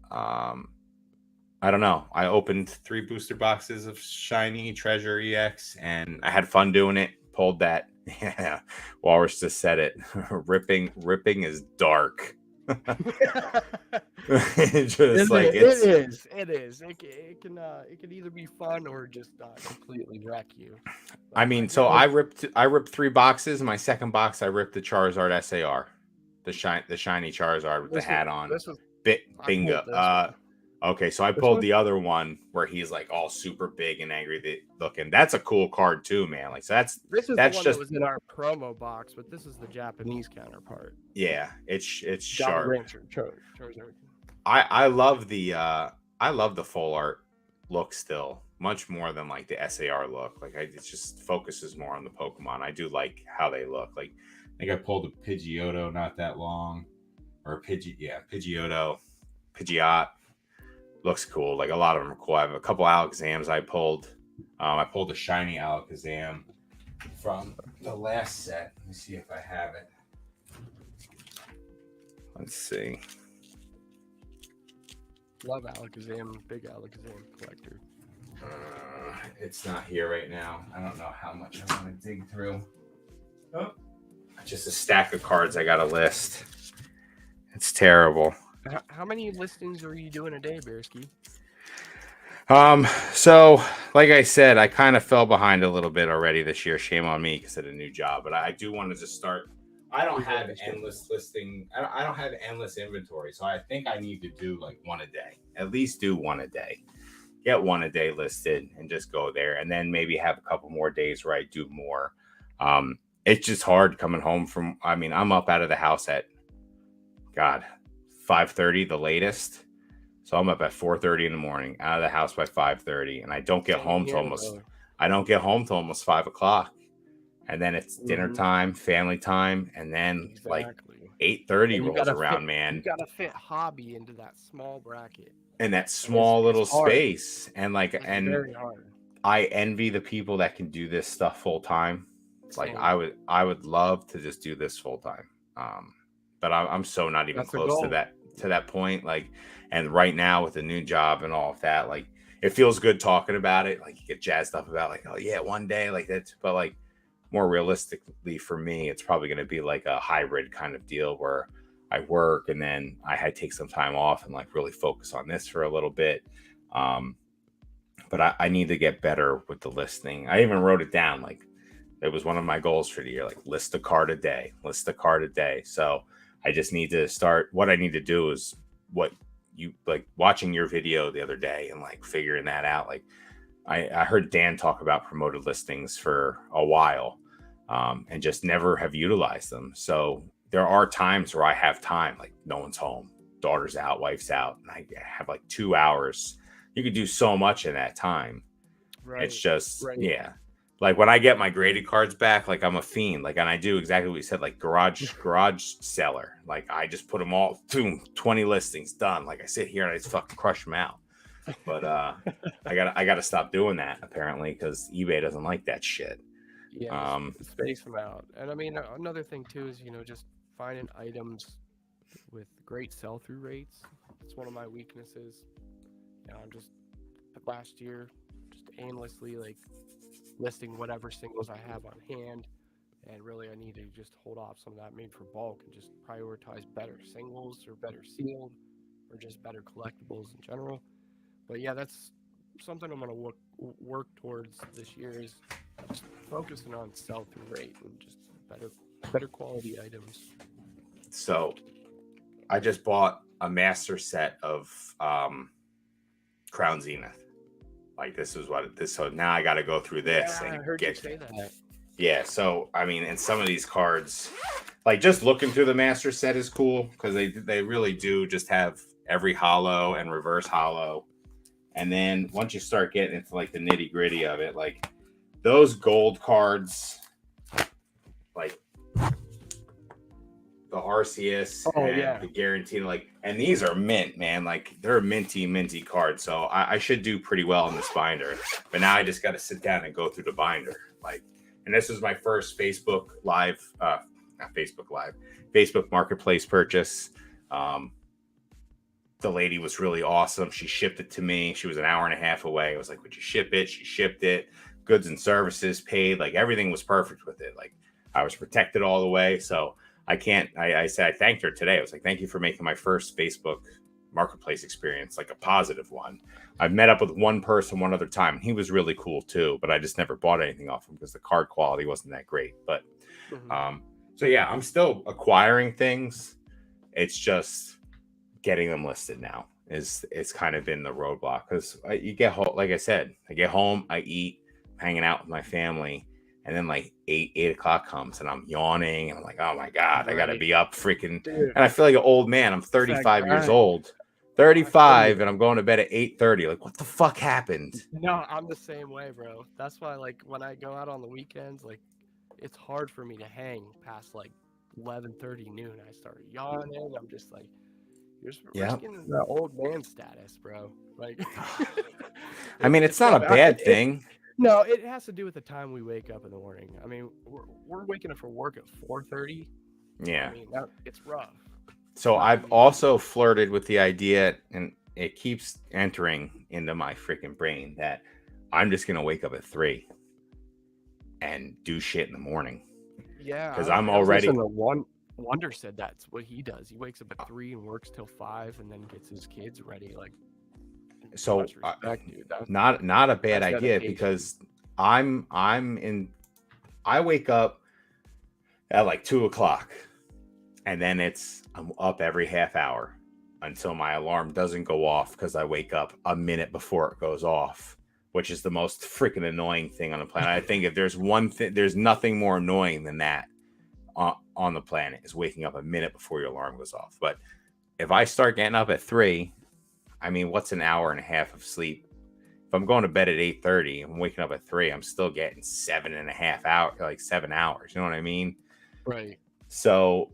I don't know. I opened 3 booster boxes of Shiny Treasure EX, and I had fun doing it. Pulled that. Yeah, Walrus just said it. Ripping is dark. It is. It can either be fun or just completely wreck you. I mean, so I ripped 3 boxes. My second box, I ripped the Charizard SAR, the shiny Charizard with the hat on. This was Bingo. Okay, so I pulled the other one where he's like all super big and angry looking. That's a cool card too, man. Like, so that's the one just that was in our promo box, but this is the Japanese counterpart. Yeah, it's sharp. Charizard. I love the full art look still, much more than like the SAR look. Like it just focuses more on the Pokemon. I do like how they look. Like I think I pulled a Pidgeotto not that long, or a Pidgeotto, Pidgeot. Looks cool. Like a lot of them are cool. I have a couple Alakazams I pulled. I pulled a shiny Alakazam from the last set. Let me see if I have it. Let's see. Love Alakazam. Big Alakazam collector. It's not here right now. I don't know how much I want to dig through. Oh, just a stack of cards I got to list. It's terrible. How many listings are you doing a day, Bearski? So like I said, I kind of fell behind a little bit already this year. Shame on me because of the new job. But I do want to just start I don't We have really should. endless listing. I don't have endless inventory. So I think I need to do like one a day. At least do one a day. Get one a day listed and just go there. And then maybe have a couple more days where I do more. It's just hard coming home from, I mean, I'm up out of the house at God, 5:30 the latest. So I'm up at 4:30 in the morning, out of the house by 5:30, and Same here, bro. I don't get home till almost 5 o'clock, and then it's dinner Hmm. time, family time, and then like Exactly. 8:30 And rolls around, you man, gotta fit hobby into that small bracket, in that and it's small it's little hard. space, and like, It's and very hard. I envy the people that can do this stuff full time. Like Same. I would love to just do this full time. Um, but I'm so not even That's the close goal. to that point. Like, and right now with the new job and all of that, like it feels good talking about it. Like you get jazzed up about like, oh yeah, one day like that. But like more realistically for me, it's probably going to be like a hybrid kind of deal where I work and then I had to take some time off and like really focus on this for a little bit. Um, but I need to get better with the listing. I even wrote it down. Like it was one of my goals for the year, like list a card a day, list a card a day. So I just need to start. What I need to do is what you like watching your video the other day and like figuring that out. Like I heard Dan talk about promoted listings for a while and just never have utilized them. So there are times where I have time, like no one's home, daughter's out, wife's out, and I have like 2 hours. You could do so much in that time. It's Right. just, Right. yeah. Like when I get my graded cards back, like I'm a fiend. Like, and I do exactly what you said, like garage seller. Like I just put them all, boom, 20 listings done. Like I sit here and I just fucking crush them out. But I gotta stop doing that apparently because eBay doesn't like that shit. Yeah, Um, space them out. And I mean, another thing too is, just finding items with great sell-through rates. It's one of my weaknesses. I'm just last year just aimlessly like listing whatever singles I have on hand, and really I need to just hold off some of that made for bulk and just prioritize better singles or better sealed or just better collectibles in general. But yeah, that's something I'm gonna work towards this year is just focusing on sell-through rate and just better quality items. so I just bought a master set of Crown Zenith. Like this is what this. So now I got to go through this Yeah, I and heard you get. say that. Yeah. So I mean, and some of these cards, like just looking through the master set is cool because they really do just have every hollow and reverse hollow. And then once you start getting into like the nitty gritty of it, like those gold cards, like the Arceus Oh and yeah. the guarantee, like, and these are mint, man. Like they're minty cards. So I should do pretty well in this binder. But now I just got to sit down and go through the binder. Like, and this was my first Facebook Live, not Facebook Live, Facebook Marketplace purchase. The lady was really awesome. She shipped it to me. She was an hour and a half away. I was like, would you ship it? She shipped it. Goods and services paid. Like everything was perfect with it. Like I was protected all the way. So I said, I thanked her today. I was like, thank you for making my first Facebook Marketplace experience like a positive one. I've met up with one person one other time. He was really cool too, but I just never bought anything off him because the card quality wasn't that great. But so yeah, I'm still acquiring things. It's just getting them listed now is it's kind of been the roadblock because you get home, like I said, I get home, I eat, hanging out with my family, and then like 8 o'clock comes and I'm yawning and I'm like, oh my god, I gotta Right. be up freaking. Dude, And I feel like an old man. I'm it's that 35 years grind. old, I feel 35, you. and I'm going to bed at 8:30. Like, what the fuck happened? No, I'm the same way, bro. That's why, like, when I go out on the weekends, like, it's hard for me to hang past like 11:30 noon. I start yawning. I'm just like, you're Yeah. risking the old man status, bro. Like, I mean, it's not tough. a bad thing. No, it has to do with the time we wake up in the morning. I mean, we're waking up for work at 4:30. Yeah. I mean, it's rough. So Not I've easy. also flirted with the idea, and it keeps entering into my freaking brain that I'm just gonna wake up at 3 and do shit in the morning Yeah, because I I'm was already. listening to Wonder said that's what he does. He wakes up at 3 and works till 5, and then gets his kids ready. Like, So much respect, dude. not a bad that's idea dedication. because I wake up at like 2 o'clock. And then I'm up every half hour until my alarm doesn't go off because I wake up a minute before it goes off, which is the most freaking annoying thing on the planet. I think if there's one thing, there's nothing more annoying than that on the planet, is waking up a minute before your alarm goes off. But if I start getting up at 3, I mean, what's an hour and a half of sleep? If I'm going to bed at 8:30, I'm waking up at 3, I'm still getting 7.5 hours, like 7 hours. You know what I mean? Right. So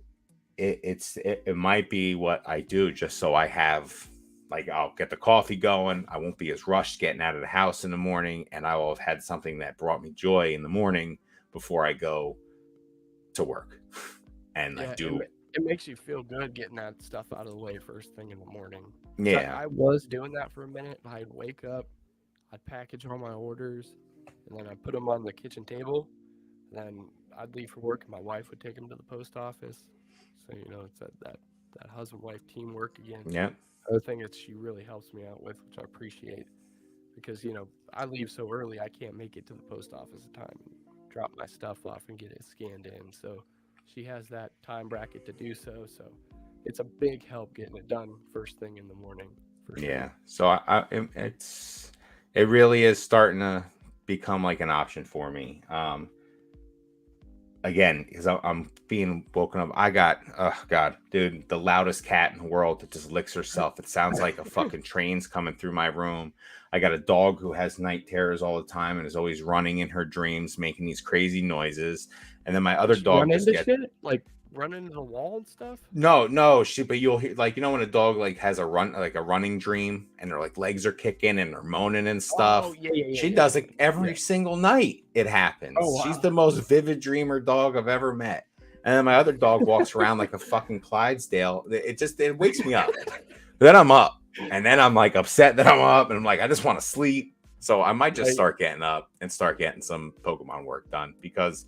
it might be what I do just so I have, like, I'll get the coffee going. I won't be as rushed getting out of the house in the morning, and I will have had something that brought me joy in the morning before I go to work. And Yeah, it makes you feel good getting that stuff out of the way first thing in the morning. Yeah. I was doing that for a minute. I'd wake up, I'd package all my orders, and then I'd put them on the kitchen table. Then I'd leave for work, and my wife would take them to the post office. So it's that husband-wife teamwork again. Yeah. Other thing that she really helps me out with, which I appreciate, because I leave so early, I can't make it to the post office in time and drop my stuff off and get it scanned in. So she has that time bracket to do so. So it's a big help getting it done first thing in the morning. For sure. Yeah. So it really is starting to become like an option for me. Again, because I'm being woken up. I got, oh God, dude, the loudest cat in the world that just licks herself. It sounds like a fucking train's coming through my room. I got a dog who has night terrors all the time and is always running in her dreams, making these crazy noises. And then my other dog just gets shit? Like run into the wall and stuff? No, but you'll hear, like, when a dog like has a running dream and their like legs are kicking and they're moaning and stuff. Oh, yeah. She does it every single night. It happens. Oh, wow. She's the most vivid dreamer dog I've ever met. And then my other dog walks around like a fucking Clydesdale. It wakes me up. Then I'm up, and then I'm like upset that I'm up, and I'm like, I just want to sleep. So I might just start getting up and start getting some Pokemon work done, because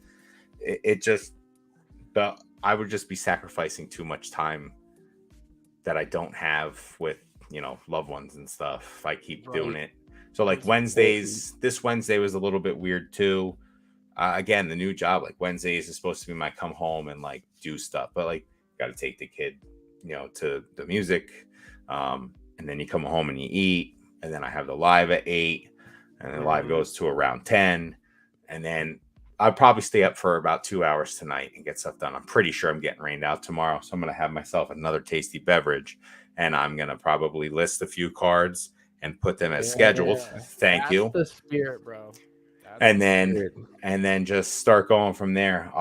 I would just be sacrificing too much time that I don't have with, loved ones and stuff if I keep doing it. So like Wednesdays, this Wednesday was a little bit weird too. Again, the new job, like Wednesdays is supposed to be my come home and like do stuff, but like got to take the kid, to the music. And then you come home and you eat, and then I have the live at 8, and then live goes to around 10. And then I'll probably stay up for about 2 hours tonight and get stuff done. I'm pretty sure I'm getting rained out tomorrow. So I'm going to have myself another tasty beverage, and I'm going to probably list a few cards and put them as scheduled. Thank you. That's the spirit, bro. And then just start going from there.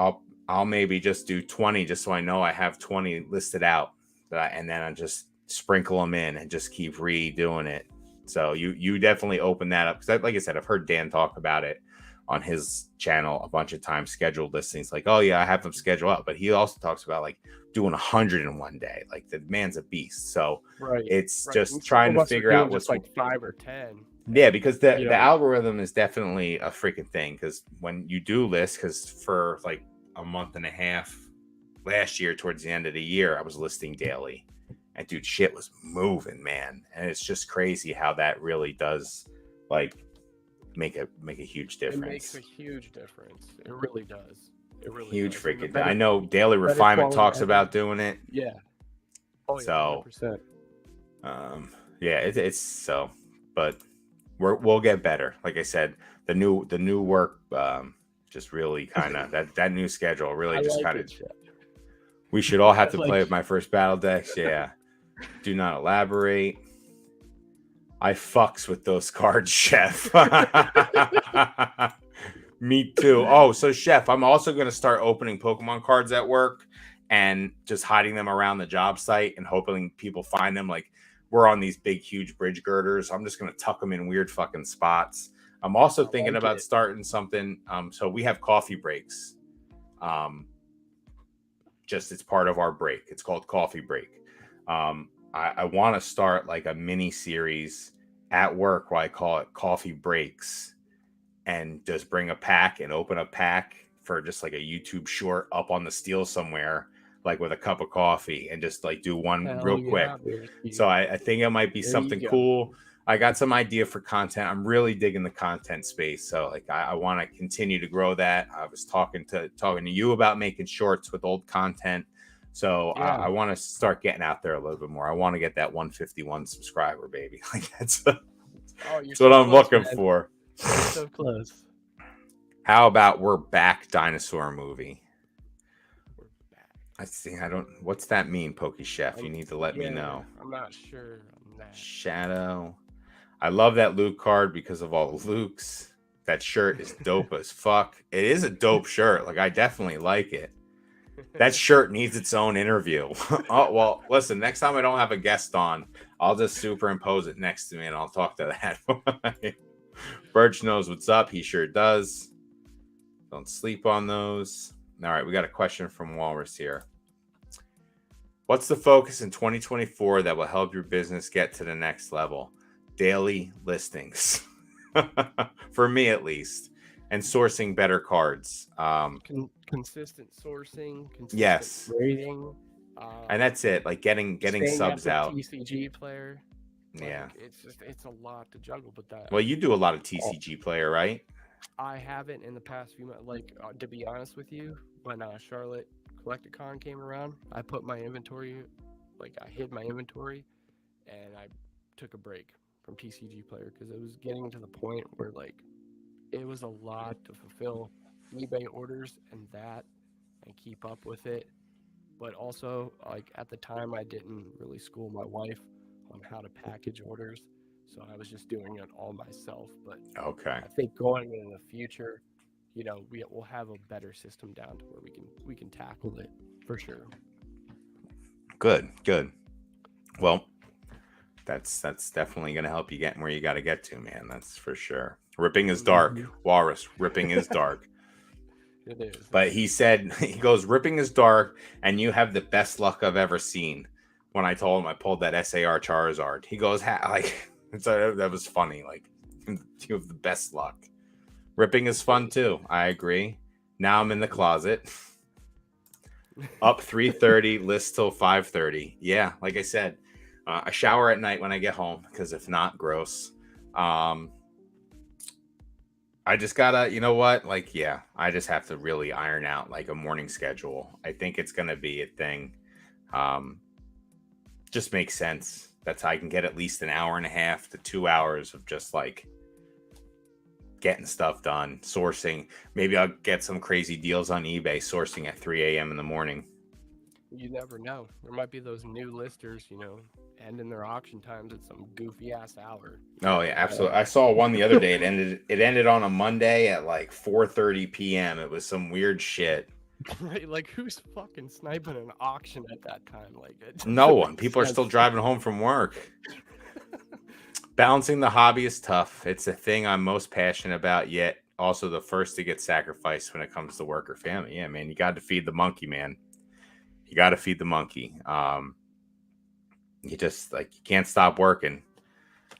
I'll maybe just do 20 just so I know I have 20 listed out, and then I just sprinkle them in and just keep redoing it. So you definitely open that up, because like I said, I've heard Dan talk about it on his channel a bunch of times, scheduled listings. Like, oh yeah, I have them scheduled up, but he also talks about like doing 100 in one day. Like, the man's a beast. So it's just trying to figure out what's like 5 or 10. Yeah, because the algorithm is definitely a freaking thing. Because when you do list, because for like a month and a half last year, towards the end of the year, I was listing daily, and dude, shit was moving, man. And it's just crazy how that really does like make a huge difference. It makes a huge difference. It really does. It really huge does. freaking. I know Daily Refinement talks about doing it. Yeah. Oh, yeah, so 100%. Yeah, it's so, but we'll get better. Like I said, the new work just really kind of that new schedule really just kind of. We should all have to play with my first battle decks. Yeah. Do not elaborate. I fucks with those cards, Chef. Me too. Oh, so Chef, I'm also going to start opening Pokemon cards at work and just hiding them around the job site and hoping people find them. Like, we're on these big, huge bridge girders. I'm just going to tuck them in weird fucking spots. I'm also thinking about starting something. So we have coffee breaks. It's part of our break. It's called Coffee Break. I want to start like a mini series at work where I call it Coffee Breaks, and just bring a pack and open a pack for just like a YouTube short up on the steel somewhere, like with a cup of coffee, and just like do one real quick. So I think it might be something cool. I got some idea for content. I'm really digging the content space, so like I want to continue to grow that. I was talking to you about making shorts with old content, so Yeah. I want to start getting out there a little bit more. I want to get that 151 subscriber, baby. Like that's Oh, you're what so I'm close, looking man. for. You're so close. How about we're back dinosaur movie? We're back. I see. I don't. What's that mean, Pokey Chef? You I'm, need to let me yeah, know. I'm not sure on that. Shadow. I love that Luke card because of all the Lukes. That shirt is dope as fuck. It is a dope shirt. Like I definitely like it. That shirt needs its own interview. Oh well, listen. Next time I don't have a guest on, I'll just superimpose it next to me and I'll talk to that. Burch knows what's up. He sure does. Don't sleep on those. All right, we got a question from Walrus here. What's the focus in 2024 that will help your business get to the next level? Daily listings, for me at least, and sourcing better cards. Consistent sourcing, consistent Yes, rating, and that's it. Like getting subs out. TCG player. Like, Yeah. it's a lot to juggle, but that. Well, you do a lot of TCG player, right? I haven't in the past few months. Like to be honest with you, when Charlotte Collecticon came around, I put my inventory, like I hid my inventory, and I took a break from TCG player because it was getting to the point where like it was a lot to fulfill eBay orders and keep up with it. But also, like at the time, I didn't really school my wife on how to package orders, so I was just doing it all myself. But Okay. I think going in the future, we'll have a better system down to where we can tackle it for sure. Good. Well, that's definitely going to help you get where you got to get to, man. That's for sure. Ripping is dark. Walrus, ripping is dark. It is. But he said, he goes, ripping is dark, and you have the best luck I've ever seen. When I told him I pulled that SAR Charizard, he goes, that was funny. Like, you have the best luck. Ripping is fun too. I agree. Now I'm in the closet. Up 3:30, list till 5:30. Yeah, like I said, I shower at night when I get home because if not, gross. I just gotta, you know what? Like, yeah, I just have to really iron out like a morning schedule. I think it's gonna be a thing. Just makes sense. That's how I can get at least an hour and a half to 2 hours of just like getting stuff done, sourcing. Maybe I'll get some crazy deals on eBay, sourcing at 3 a.m. in the morning. You never know. There might be those new listers, ending their auction times at some goofy ass hour. Oh yeah, absolutely. I saw one the other day. It ended on a Monday at like 4:30 p.m. It was some weird shit. Right, like who's fucking sniping an auction at that time? Like no one. People are still driving home from work. Balancing the hobby is tough. It's the thing I'm most passionate about, yet also the first to get sacrificed when it comes to work or family. Yeah, man, you got to feed the monkey, man. You got to feed the monkey. You just like you can't stop working.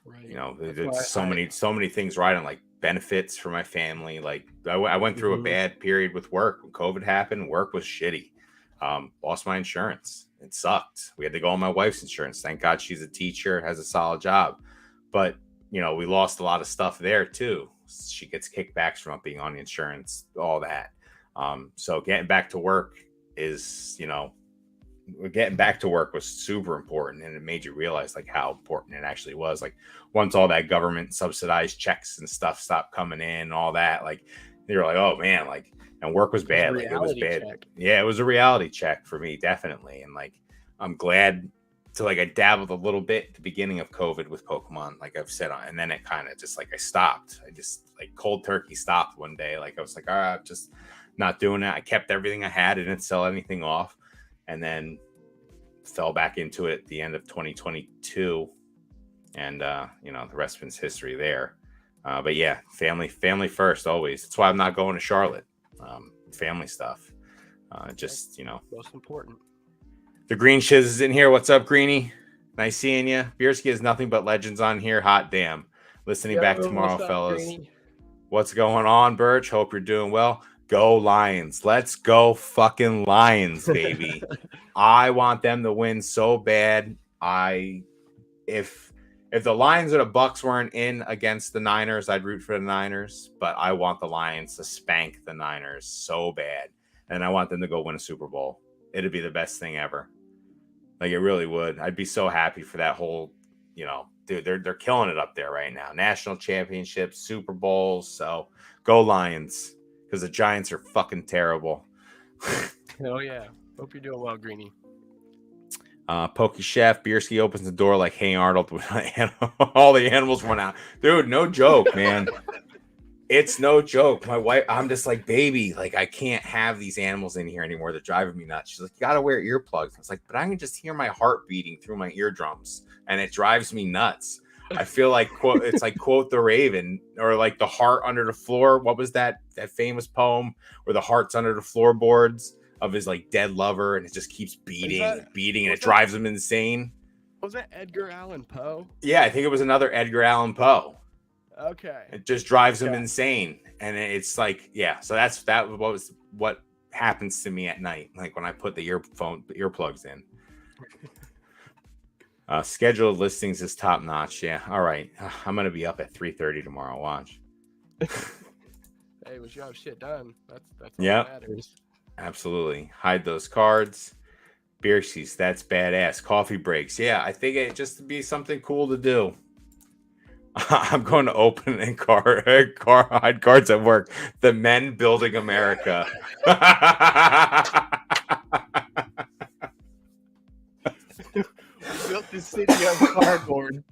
Right. There's so many things riding, like benefits for my family. Like I went through a bad period with work when COVID happened. Work was shitty. Lost my insurance. It sucked. We had to go on my wife's insurance. Thank God she's a teacher, has a solid job. But we lost a lot of stuff there too. She gets kickbacks from being on the insurance, all that. So getting back to work is, getting back to work was super important, and it made you realize like how important it actually was. Like once all that government subsidized checks and stuff stopped coming in and all that, like you're like, oh man, like, and work was bad. Like it was bad. Check. Yeah, it was a reality check for me, definitely. And like, I'm glad to like, I dabbled a little bit at the beginning of COVID with Pokemon, like I've said, and then it kind of just like, I stopped. I just like cold turkey stopped one day. Like I was like, all right, just not doing that. I kept everything I had. I didn't sell anything off. And then fell back into it at the end of 2022. And, the rest is history there. But yeah, family first, always. That's why I'm not going to Charlotte. Family stuff. Just, most important. The Green Shiz is in here. What's up, Greenie? Nice seeing you. Bierski has nothing but legends on here. Hot damn. Listening back tomorrow, fellas. Greenie? What's going on, Burch? Hope you're doing well. Go Lions. Let's go fucking Lions, baby. I want them to win so bad. If If the Lions or the Bucks weren't in against the Niners, I'd root for the Niners. But I want the Lions to spank the Niners so bad, and I want them to go win a Super Bowl. It'd be the best thing ever. Like, it really would. I'd be so happy for that whole, dude, they're killing it up there right now. National championships, Super Bowls. So go Lions, because the Giants are fucking terrible. Oh yeah. Hope you're doing well, Greenie. Pokey Chef, Bierski opens the door like, hey Arnold, all the animals went out. Dude, no joke, man. It's no joke. My wife, I'm just like, baby, like, I can't have these animals in here anymore. They're driving me nuts. She's like, you gotta wear earplugs. I was like, but I can just hear my heart beating through my eardrums, and it drives me nuts. I feel like it's like quote the Raven, or like the heart under the floor. What was that famous poem where the heart's under the floorboards of his like dead lover, and it just keeps beating and beating, and it drives him insane? Was that Edgar Allan Poe? Yeah, I think it was another Edgar Allan Poe. Okay. It just drives him insane, and it's like, yeah. So that was what happens to me at night, like when I put the earplugs in. Scheduled listings is top notch. Yeah. All right. I'm gonna be up at 3:30 tomorrow. Watch. Hey, we should have shit done. That's all that matters. Absolutely. Hide those cards. Beer seats. That's badass. Coffee breaks. Yeah, I think it just to be something cool to do. I'm going to open and hide cards at work. The men building America. We built this city on cardboard.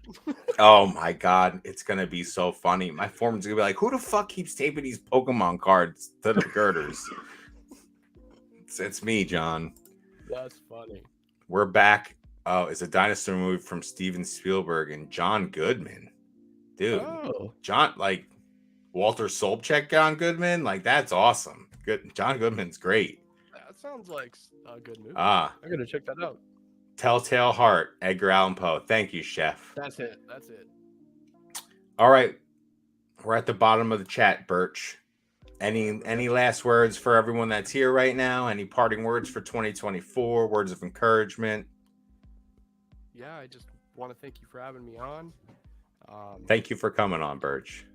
Oh my god, it's gonna be so funny. My foreman's gonna be like, "Who the fuck keeps taping these Pokemon cards to the girders?" It's me, John. That's funny. We're back. Oh, it's a dinosaur movie from Steven Spielberg and John Goodman. Dude, John, like Walter Sobchak, John Goodman, like that's awesome. Good, John Goodman's great. That sounds like a good movie. I'm gonna check that out. Telltale Heart, Edgar Allan Poe. Thank you, Chef. That's it. All right, we're at the bottom of the chat, Burch. Any last words for everyone that's here right now? Any parting words for 2024? Words of encouragement? Yeah, I just want to thank you for having me on. Thank you for coming on, Burch.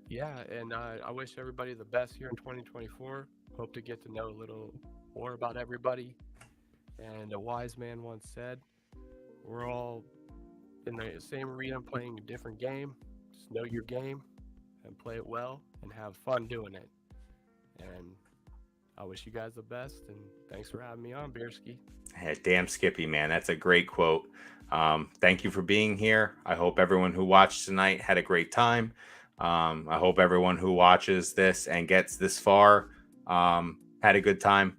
Yeah, and I wish everybody the best here in 2024. Hope to get to know a little more about everybody. And a wise man once said, we're all in the same arena playing a different game. Just know your game and play it well and have fun doing it. And I wish you guys the best, and thanks for having me on, Bierski. Hey, damn Skippy, man. That's a great quote. Thank you for being here. I hope everyone who watched tonight had a great time. I hope everyone who watches this and gets this far had a good time.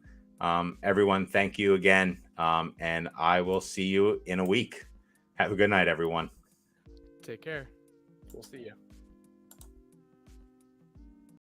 Everyone, thank you again. And I will see you in a week. Have a good night, everyone. Take care. We'll see you.